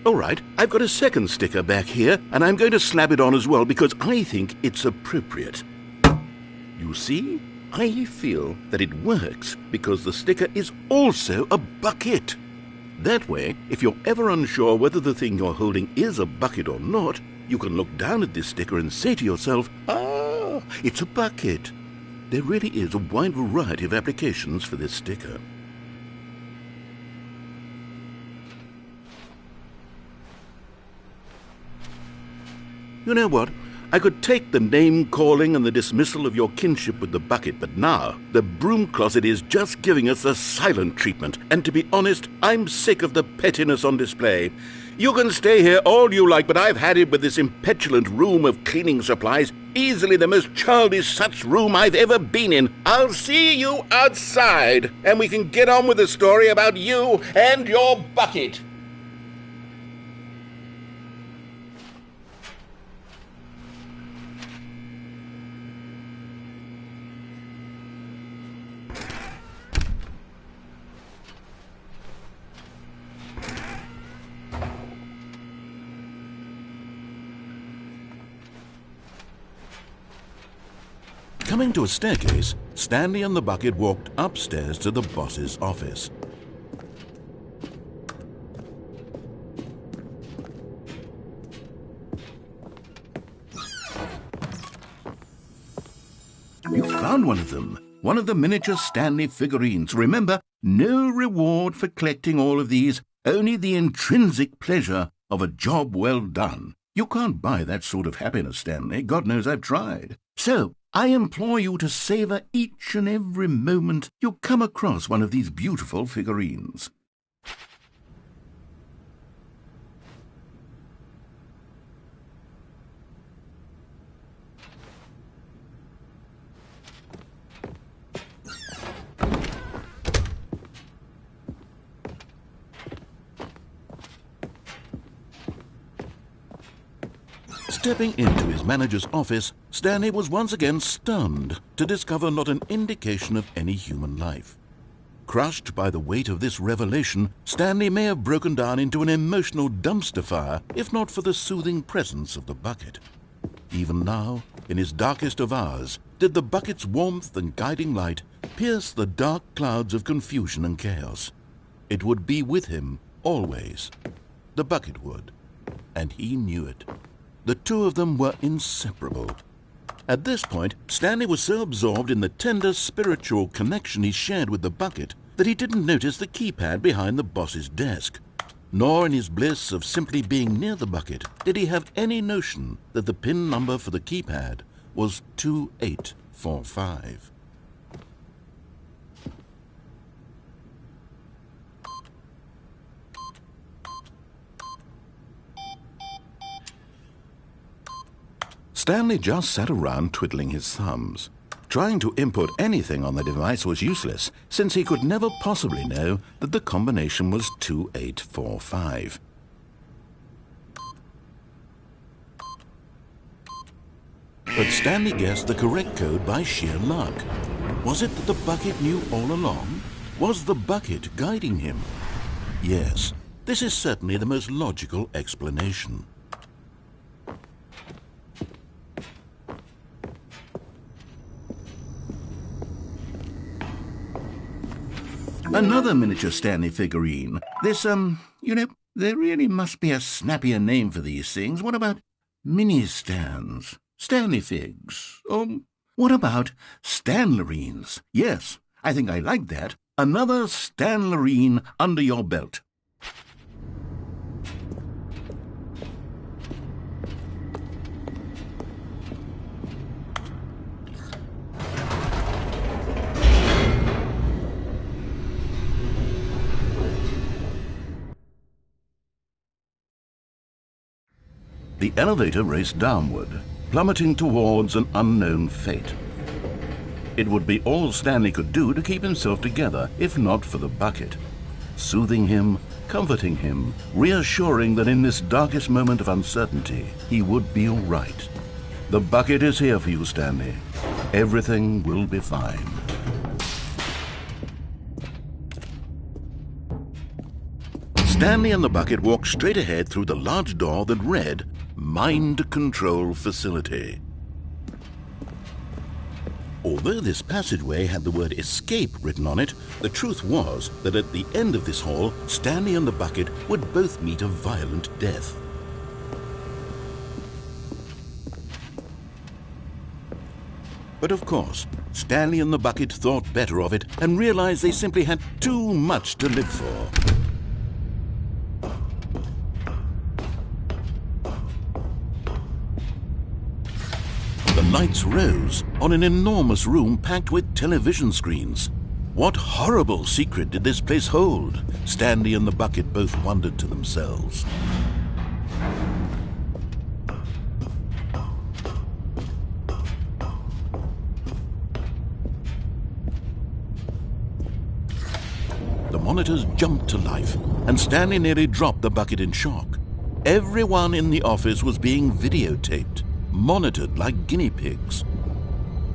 All right, I've got a second sticker back here, and I'm going to slap it on as well because I think it's appropriate. You see, I feel that it works because the sticker is also a bucket. That way, if you're ever unsure whether the thing you're holding is a bucket or not, you can look down at this sticker and say to yourself, "Ah, it's a bucket." There really is a wide variety of applications for this sticker. You know what? I could take the name-calling and the dismissal of your kinship with the bucket, but now the broom closet is just giving us the silent treatment, and to be honest, I'm sick of the pettiness on display. You can stay here all you like, but I've had it with this impetulant room of cleaning supplies, easily the most childish such room I've ever been in. I'll see you outside, and we can get on with the story about you and your bucket. Coming to a staircase, Stanley and the bucket walked upstairs to the boss's office. You found one of them. One of the miniature Stanley figurines. Remember, no reward for collecting all of these, only the intrinsic pleasure of a job well done. You can't buy that sort of happiness, Stanley. God knows I've tried. So, I implore you to savor each and every moment you come across one of these beautiful figurines. Stepping into his manager's office, Stanley was once again stunned to discover not an indication of any human life. Crushed by the weight of this revelation, Stanley may have broken down into an emotional dumpster fire if not for the soothing presence of the bucket. Even now, in his darkest of hours, did the bucket's warmth and guiding light pierce the dark clouds of confusion and chaos. It would be with him always. The bucket would, and he knew it. The two of them were inseparable. At this point, Stanley was so absorbed in the tender spiritual connection he shared with the bucket that he didn't notice the keypad behind the boss's desk. Nor in his bliss of simply being near the bucket did he have any notion that the PIN number for the keypad was 2845. Stanley just sat around twiddling his thumbs. Trying to input anything on the device was useless, since he could never possibly know that the combination was 2845. But Stanley guessed the correct code by sheer luck. Was it that the bucket knew all along? Was the bucket guiding him? Yes, this is certainly the most logical explanation. Another miniature Stanley figurine. This, there really must be a snappier name for these things. What about mini-stands? Stanley figs? Or what about Stanlerines? Yes, I think I like that. Another Stanlerine under your belt. The elevator raced downward, plummeting towards an unknown fate. It would be all Stanley could do to keep himself together, if not for the bucket. Soothing him, comforting him, reassuring that in this darkest moment of uncertainty, he would be all right. The bucket is here for you, Stanley. Everything will be fine. Stanley and the bucket walked straight ahead through the large door that read, Mind Control Facility. Although this passageway had the word escape written on it, the truth was that at the end of this hall, Stanley and the bucket would both meet a violent death. But of course, Stanley and the bucket thought better of it and realized they simply had too much to live for. The lights rose on an enormous room packed with television screens. What horrible secret did this place hold? Stanley and the bucket both wondered to themselves. The monitors jumped to life, and Stanley nearly dropped the bucket in shock. Everyone in the office was being videotaped, monitored like guinea pigs.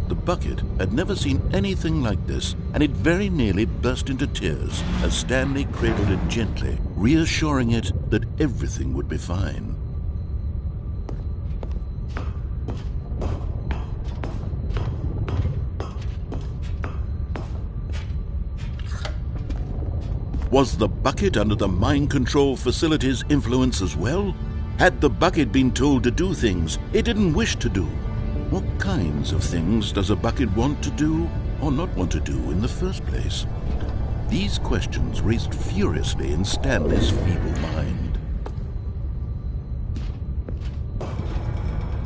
The bucket had never seen anything like this, and it very nearly burst into tears as Stanley cradled it gently, reassuring it that everything would be fine. Was the bucket under the mind control facility's influence as well? Had the bucket been told to do things it didn't wish to do? What kinds of things does a bucket want to do or not want to do in the first place? These questions raced furiously in Stanley's feeble mind.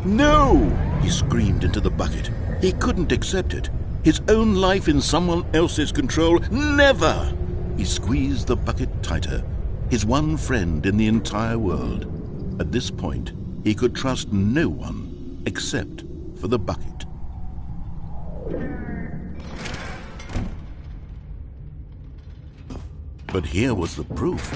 No! He screamed into the bucket. He couldn't accept it. His own life in someone else's control, never! He squeezed the bucket tighter, his one friend in the entire world. At this point, he could trust no one except for the bucket. But here was the proof.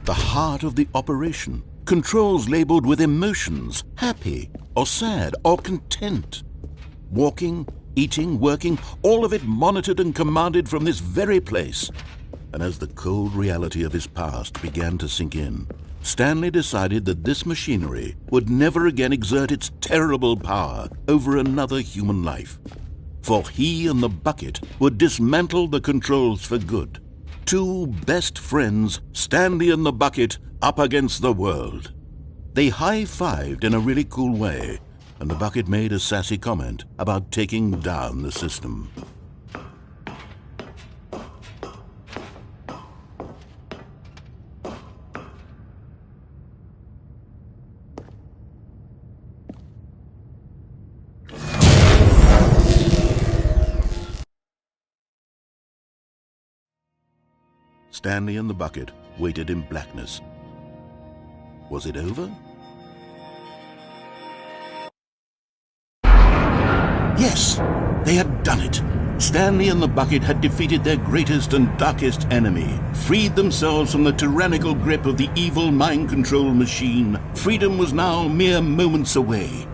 The heart of the operation. Controls labeled with emotions, happy or sad or content. Walking, eating, working, all of it monitored and commanded from this very place. And as the cold reality of his past began to sink in, Stanley decided that this machinery would never again exert its terrible power over another human life. For he and the bucket would dismantle the controls for good. Two best friends, Stanley and the bucket, up against the world. They high-fived in a really cool way, and the bucket made a sassy comment about taking down the system. Stanley and the bucket waited in blackness. Was it over? Yes, they had done it. Stanley and the bucket had defeated their greatest and darkest enemy, freed themselves from the tyrannical grip of the evil mind control machine. Freedom was now mere moments away.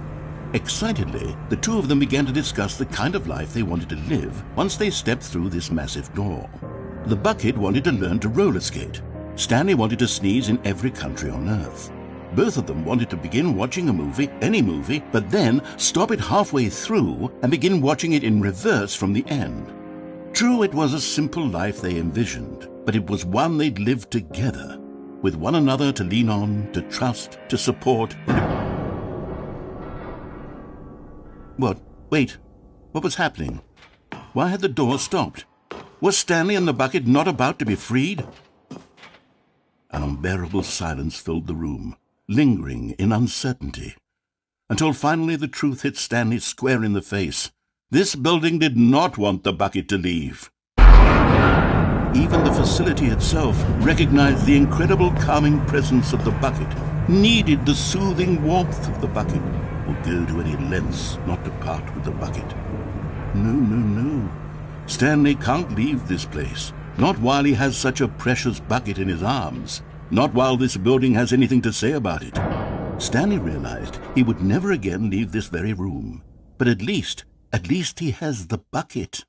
Excitedly, the two of them began to discuss the kind of life they wanted to live once they stepped through this massive door. The bucket wanted to learn to roller skate. Stanley wanted to sneeze in every country on Earth. Both of them wanted to begin watching a movie, any movie, but then stop it halfway through and begin watching it in reverse from the end. True, it was a simple life they envisioned, but it was one they'd lived together, with one another to lean on, to trust, to support. What? Wait. What was happening? Why had the door stopped? Was Stanley and the bucket not about to be freed? An unbearable silence filled the room, lingering in uncertainty, until finally the truth hit Stanley square in the face. This building did not want the bucket to leave. Even the facility itself recognized the incredible calming presence of the bucket, needed the soothing warmth of the bucket, would go to any lengths not to part with the bucket. No. Stanley can't leave this place, not while he has such a precious bucket in his arms, not while this building has anything to say about it. Stanley realized he would never again leave this very room, but at least he has the bucket.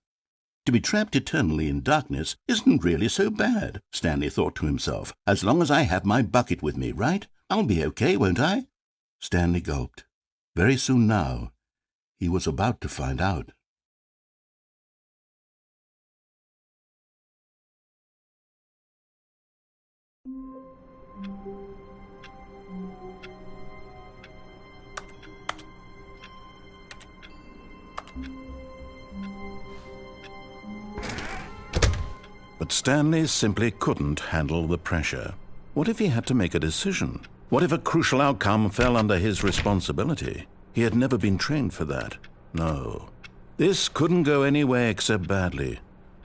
To be trapped eternally in darkness isn't really so bad, Stanley thought to himself. As long as I have my bucket with me, right? I'll be okay, won't I? Stanley gulped. Very soon now, he was about to find out. But Stanley simply couldn't handle the pressure. What if he had to make a decision? What if a crucial outcome fell under his responsibility? He had never been trained for that. No. This couldn't go any way except badly.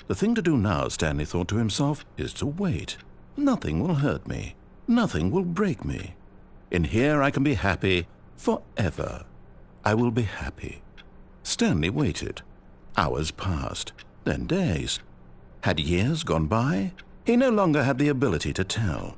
The thing to do now, Stanley thought to himself, is to wait. Nothing will hurt me. Nothing will break me. In here I can be happy forever. I will be happy. Stanley waited. Hours passed, then days. Had years gone by? He no longer had the ability to tell.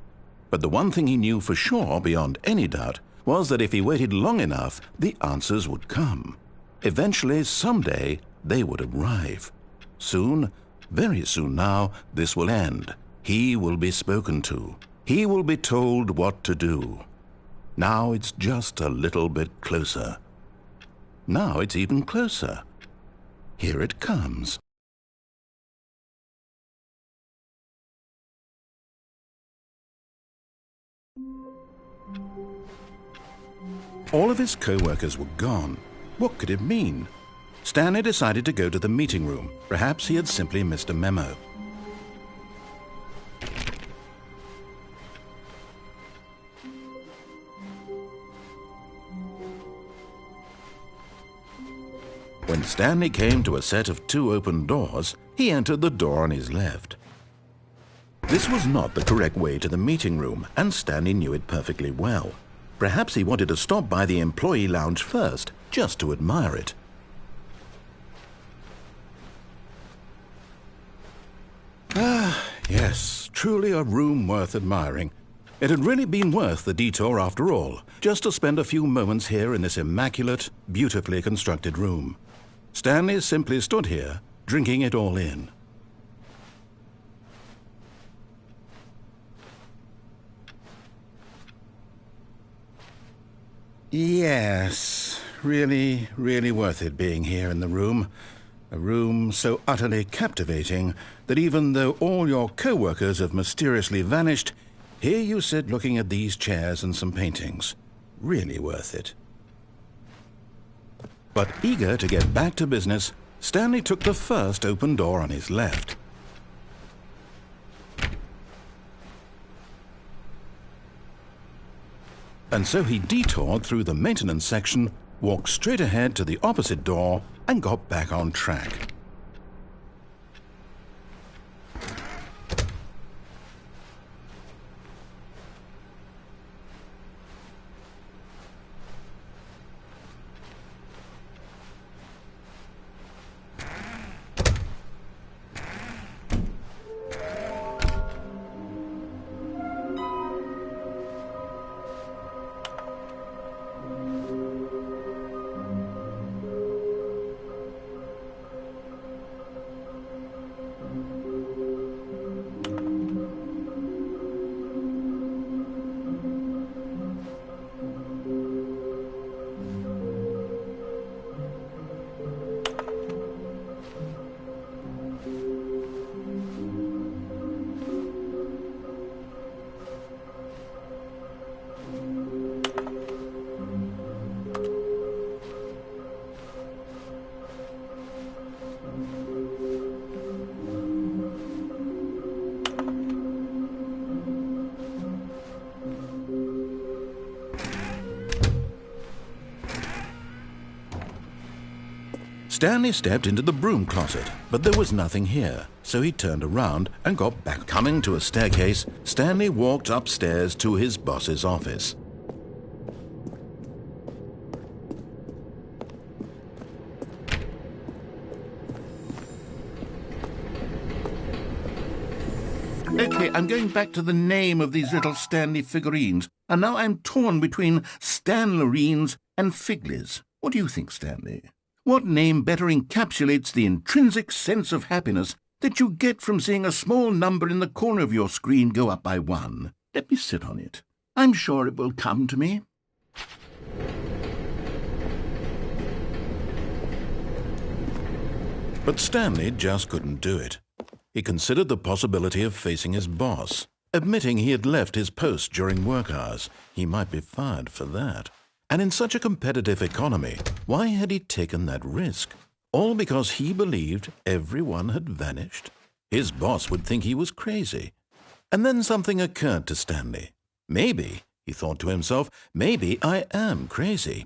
But the one thing he knew for sure, beyond any doubt, was that if he waited long enough, the answers would come. Eventually, someday, they would arrive. Soon, very soon now, this will end. He will be spoken to. He will be told what to do. Now it's just a little bit closer. Now it's even closer. Here it comes. All of his co-workers were gone. What could it mean? Stanley decided to go to the meeting room. Perhaps he had simply missed a memo. When Stanley came to a set of 2 open doors, he entered the door on his left. This was not the correct way to the meeting room, and Stanley knew it perfectly well. Perhaps he wanted to stop by the employee lounge first, just to admire it. Ah, yes, truly a room worth admiring. It had really been worth the detour after all, just to spend a few moments here in this immaculate, beautifully constructed room. Stanley simply stood here, drinking it all in. Yes, really, really worth it being here in the room. A room so utterly captivating that even though all your co-workers have mysteriously vanished, here you sit looking at these chairs and some paintings. Really worth it. But eager to get back to business, Stanley took the first open door on his left. And so he detoured through the maintenance section, walked straight ahead to the opposite door, and got back on track. Stanley stepped into the broom closet, but there was nothing here, so he turned around and got back. Coming to a staircase, Stanley walked upstairs to his boss's office. Okay, I'm going back to the name of these little Stanley figurines, and now I'm torn between Stanlerines and Figlies. What do you think, Stanley? What name better encapsulates the intrinsic sense of happiness that you get from seeing a small number in the corner of your screen go up by 1? Let me sit on it. I'm sure it will come to me. But Stanley just couldn't do it. He considered the possibility of facing his boss. Admitting he had left his post during work hours, he might be fired for that. And in such a competitive economy, why had he taken that risk? All because he believed everyone had vanished? His boss would think he was crazy. And then something occurred to Stanley. Maybe, he thought to himself, maybe I am crazy.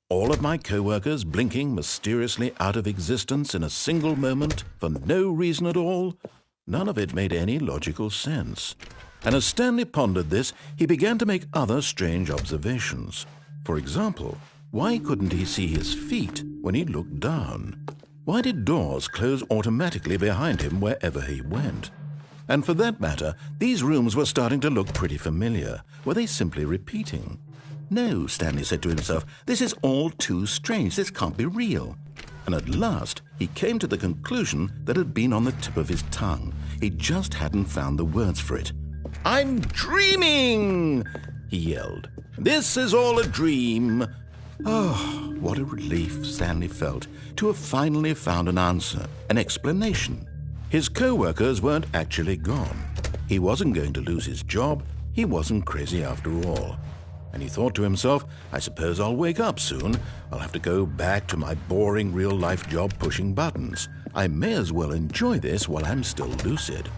All of my co-workers blinking mysteriously out of existence in a single moment for no reason at all? None of it made any logical sense. And as Stanley pondered this, he began to make other strange observations. For example, why couldn't he see his feet when he looked down? Why did doors close automatically behind him wherever he went? And for that matter, these rooms were starting to look pretty familiar. Were they simply repeating? No, Stanley said to himself, this is all too strange. This can't be real. And at last, he came to the conclusion that had been on the tip of his tongue. He just hadn't found the words for it. "I'm dreaming!" he yelled. "This is all a dream." Oh, what a relief Stanley felt to have finally found an answer, an explanation. His co-workers weren't actually gone. He wasn't going to lose his job. He wasn't crazy after all. And he thought to himself, I suppose I'll wake up soon. I'll have to go back to my boring real-life job pushing buttons. I may as well enjoy this while I'm still lucid.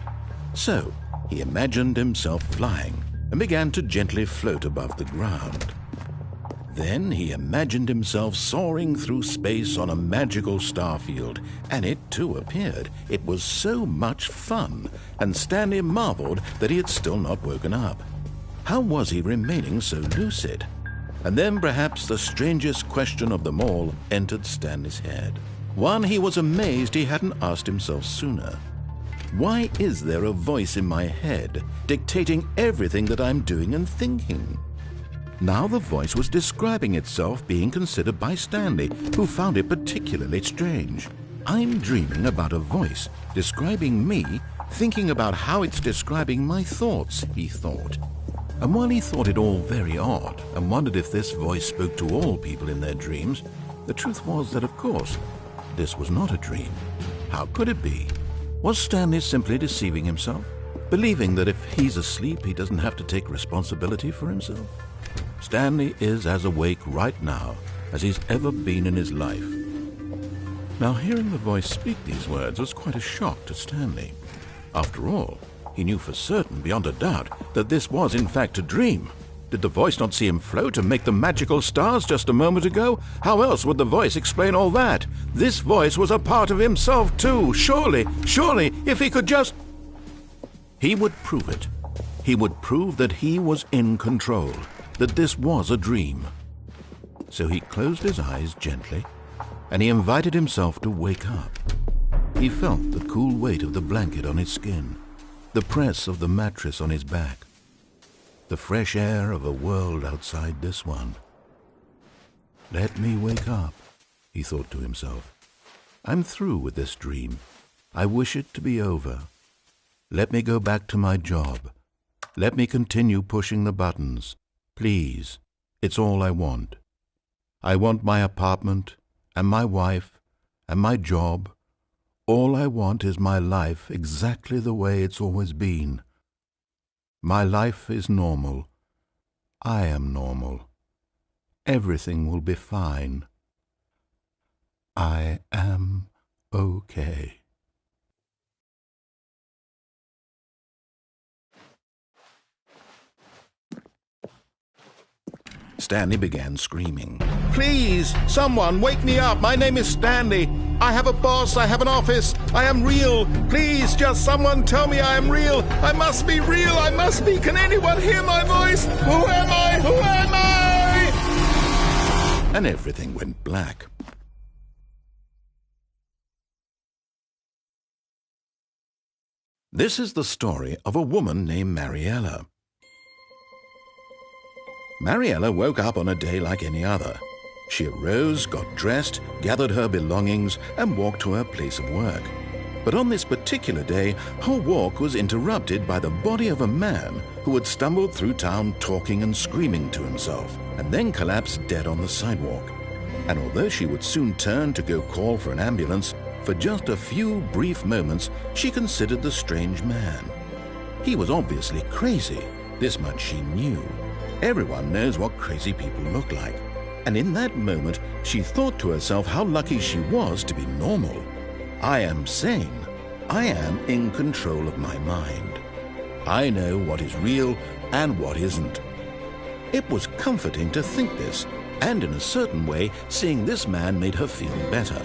So he imagined himself flying and began to gently float above the ground. Then he imagined himself soaring through space on a magical starfield, and it too appeared. It was so much fun, and Stanley marveled that he had still not woken up. How was he remaining so lucid? And then perhaps the strangest question of them all entered Stanley's head. One he was amazed he hadn't asked himself sooner. Why is there a voice in my head dictating everything that I'm doing and thinking? Now the voice was describing itself being considered by Stanley, who found it particularly strange. I'm dreaming about a voice describing me, thinking about how it's describing my thoughts, he thought. And while he thought it all very odd and wondered if this voice spoke to all people in their dreams, the truth was that, of course, this was not a dream. How could it be? Was Stanley simply deceiving himself, believing that if he's asleep, he doesn't have to take responsibility for himself? Stanley is as awake right now as he's ever been in his life. Now, hearing the voice speak these words was quite a shock to Stanley. After all, he knew for certain, beyond a doubt, that this was in fact a dream. Did the voice not see him float and make the magical stars just a moment ago? How else would the voice explain all that? This voice was a part of himself too. Surely, if he could just... He would prove it. He would prove that he was in control, that this was a dream. So he closed his eyes gently, and he invited himself to wake up. He felt the cool weight of the blanket on his skin, the press of the mattress on his back, the fresh air of a world outside this one. Let me wake up, he thought to himself. I'm through with this dream. I wish it to be over. Let me go back to my job. Let me continue pushing the buttons. Please, it's all I want. I want my apartment and my wife and my job. All I want is my life exactly the way it's always been. My life is normal. I am normal. Everything will be fine. I am okay. Stanley began screaming. Please, someone, wake me up. My name is Stanley. I have a boss. I have an office. I am real. Please, just someone tell me I am real. I must be real. I must be. Can anyone hear my voice? Who am I? Who am I? And everything went black. This is the story of a woman named Mariella. Mariella woke up on a day like any other. She arose, got dressed, gathered her belongings, and walked to her place of work. But on this particular day, her walk was interrupted by the body of a man who had stumbled through town talking and screaming to himself, and then collapsed dead on the sidewalk. And although she would soon turn to go call for an ambulance, for just a few brief moments she considered the strange man. He was obviously crazy. This much she knew. Everyone knows what crazy people look like. And in that moment, she thought to herself how lucky she was to be normal. I am sane. I am in control of my mind. I know what is real and what isn't. It was comforting to think this, and in a certain way, seeing this man made her feel better.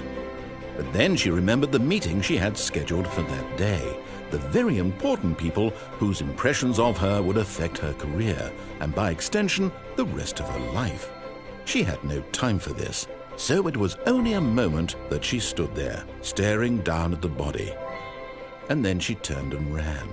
But then she remembered the meeting she had scheduled for that day, the very important people whose impressions of her would affect her career, and by extension, the rest of her life. She had no time for this, so it was only a moment that she stood there, staring down at the body. And then she turned and ran.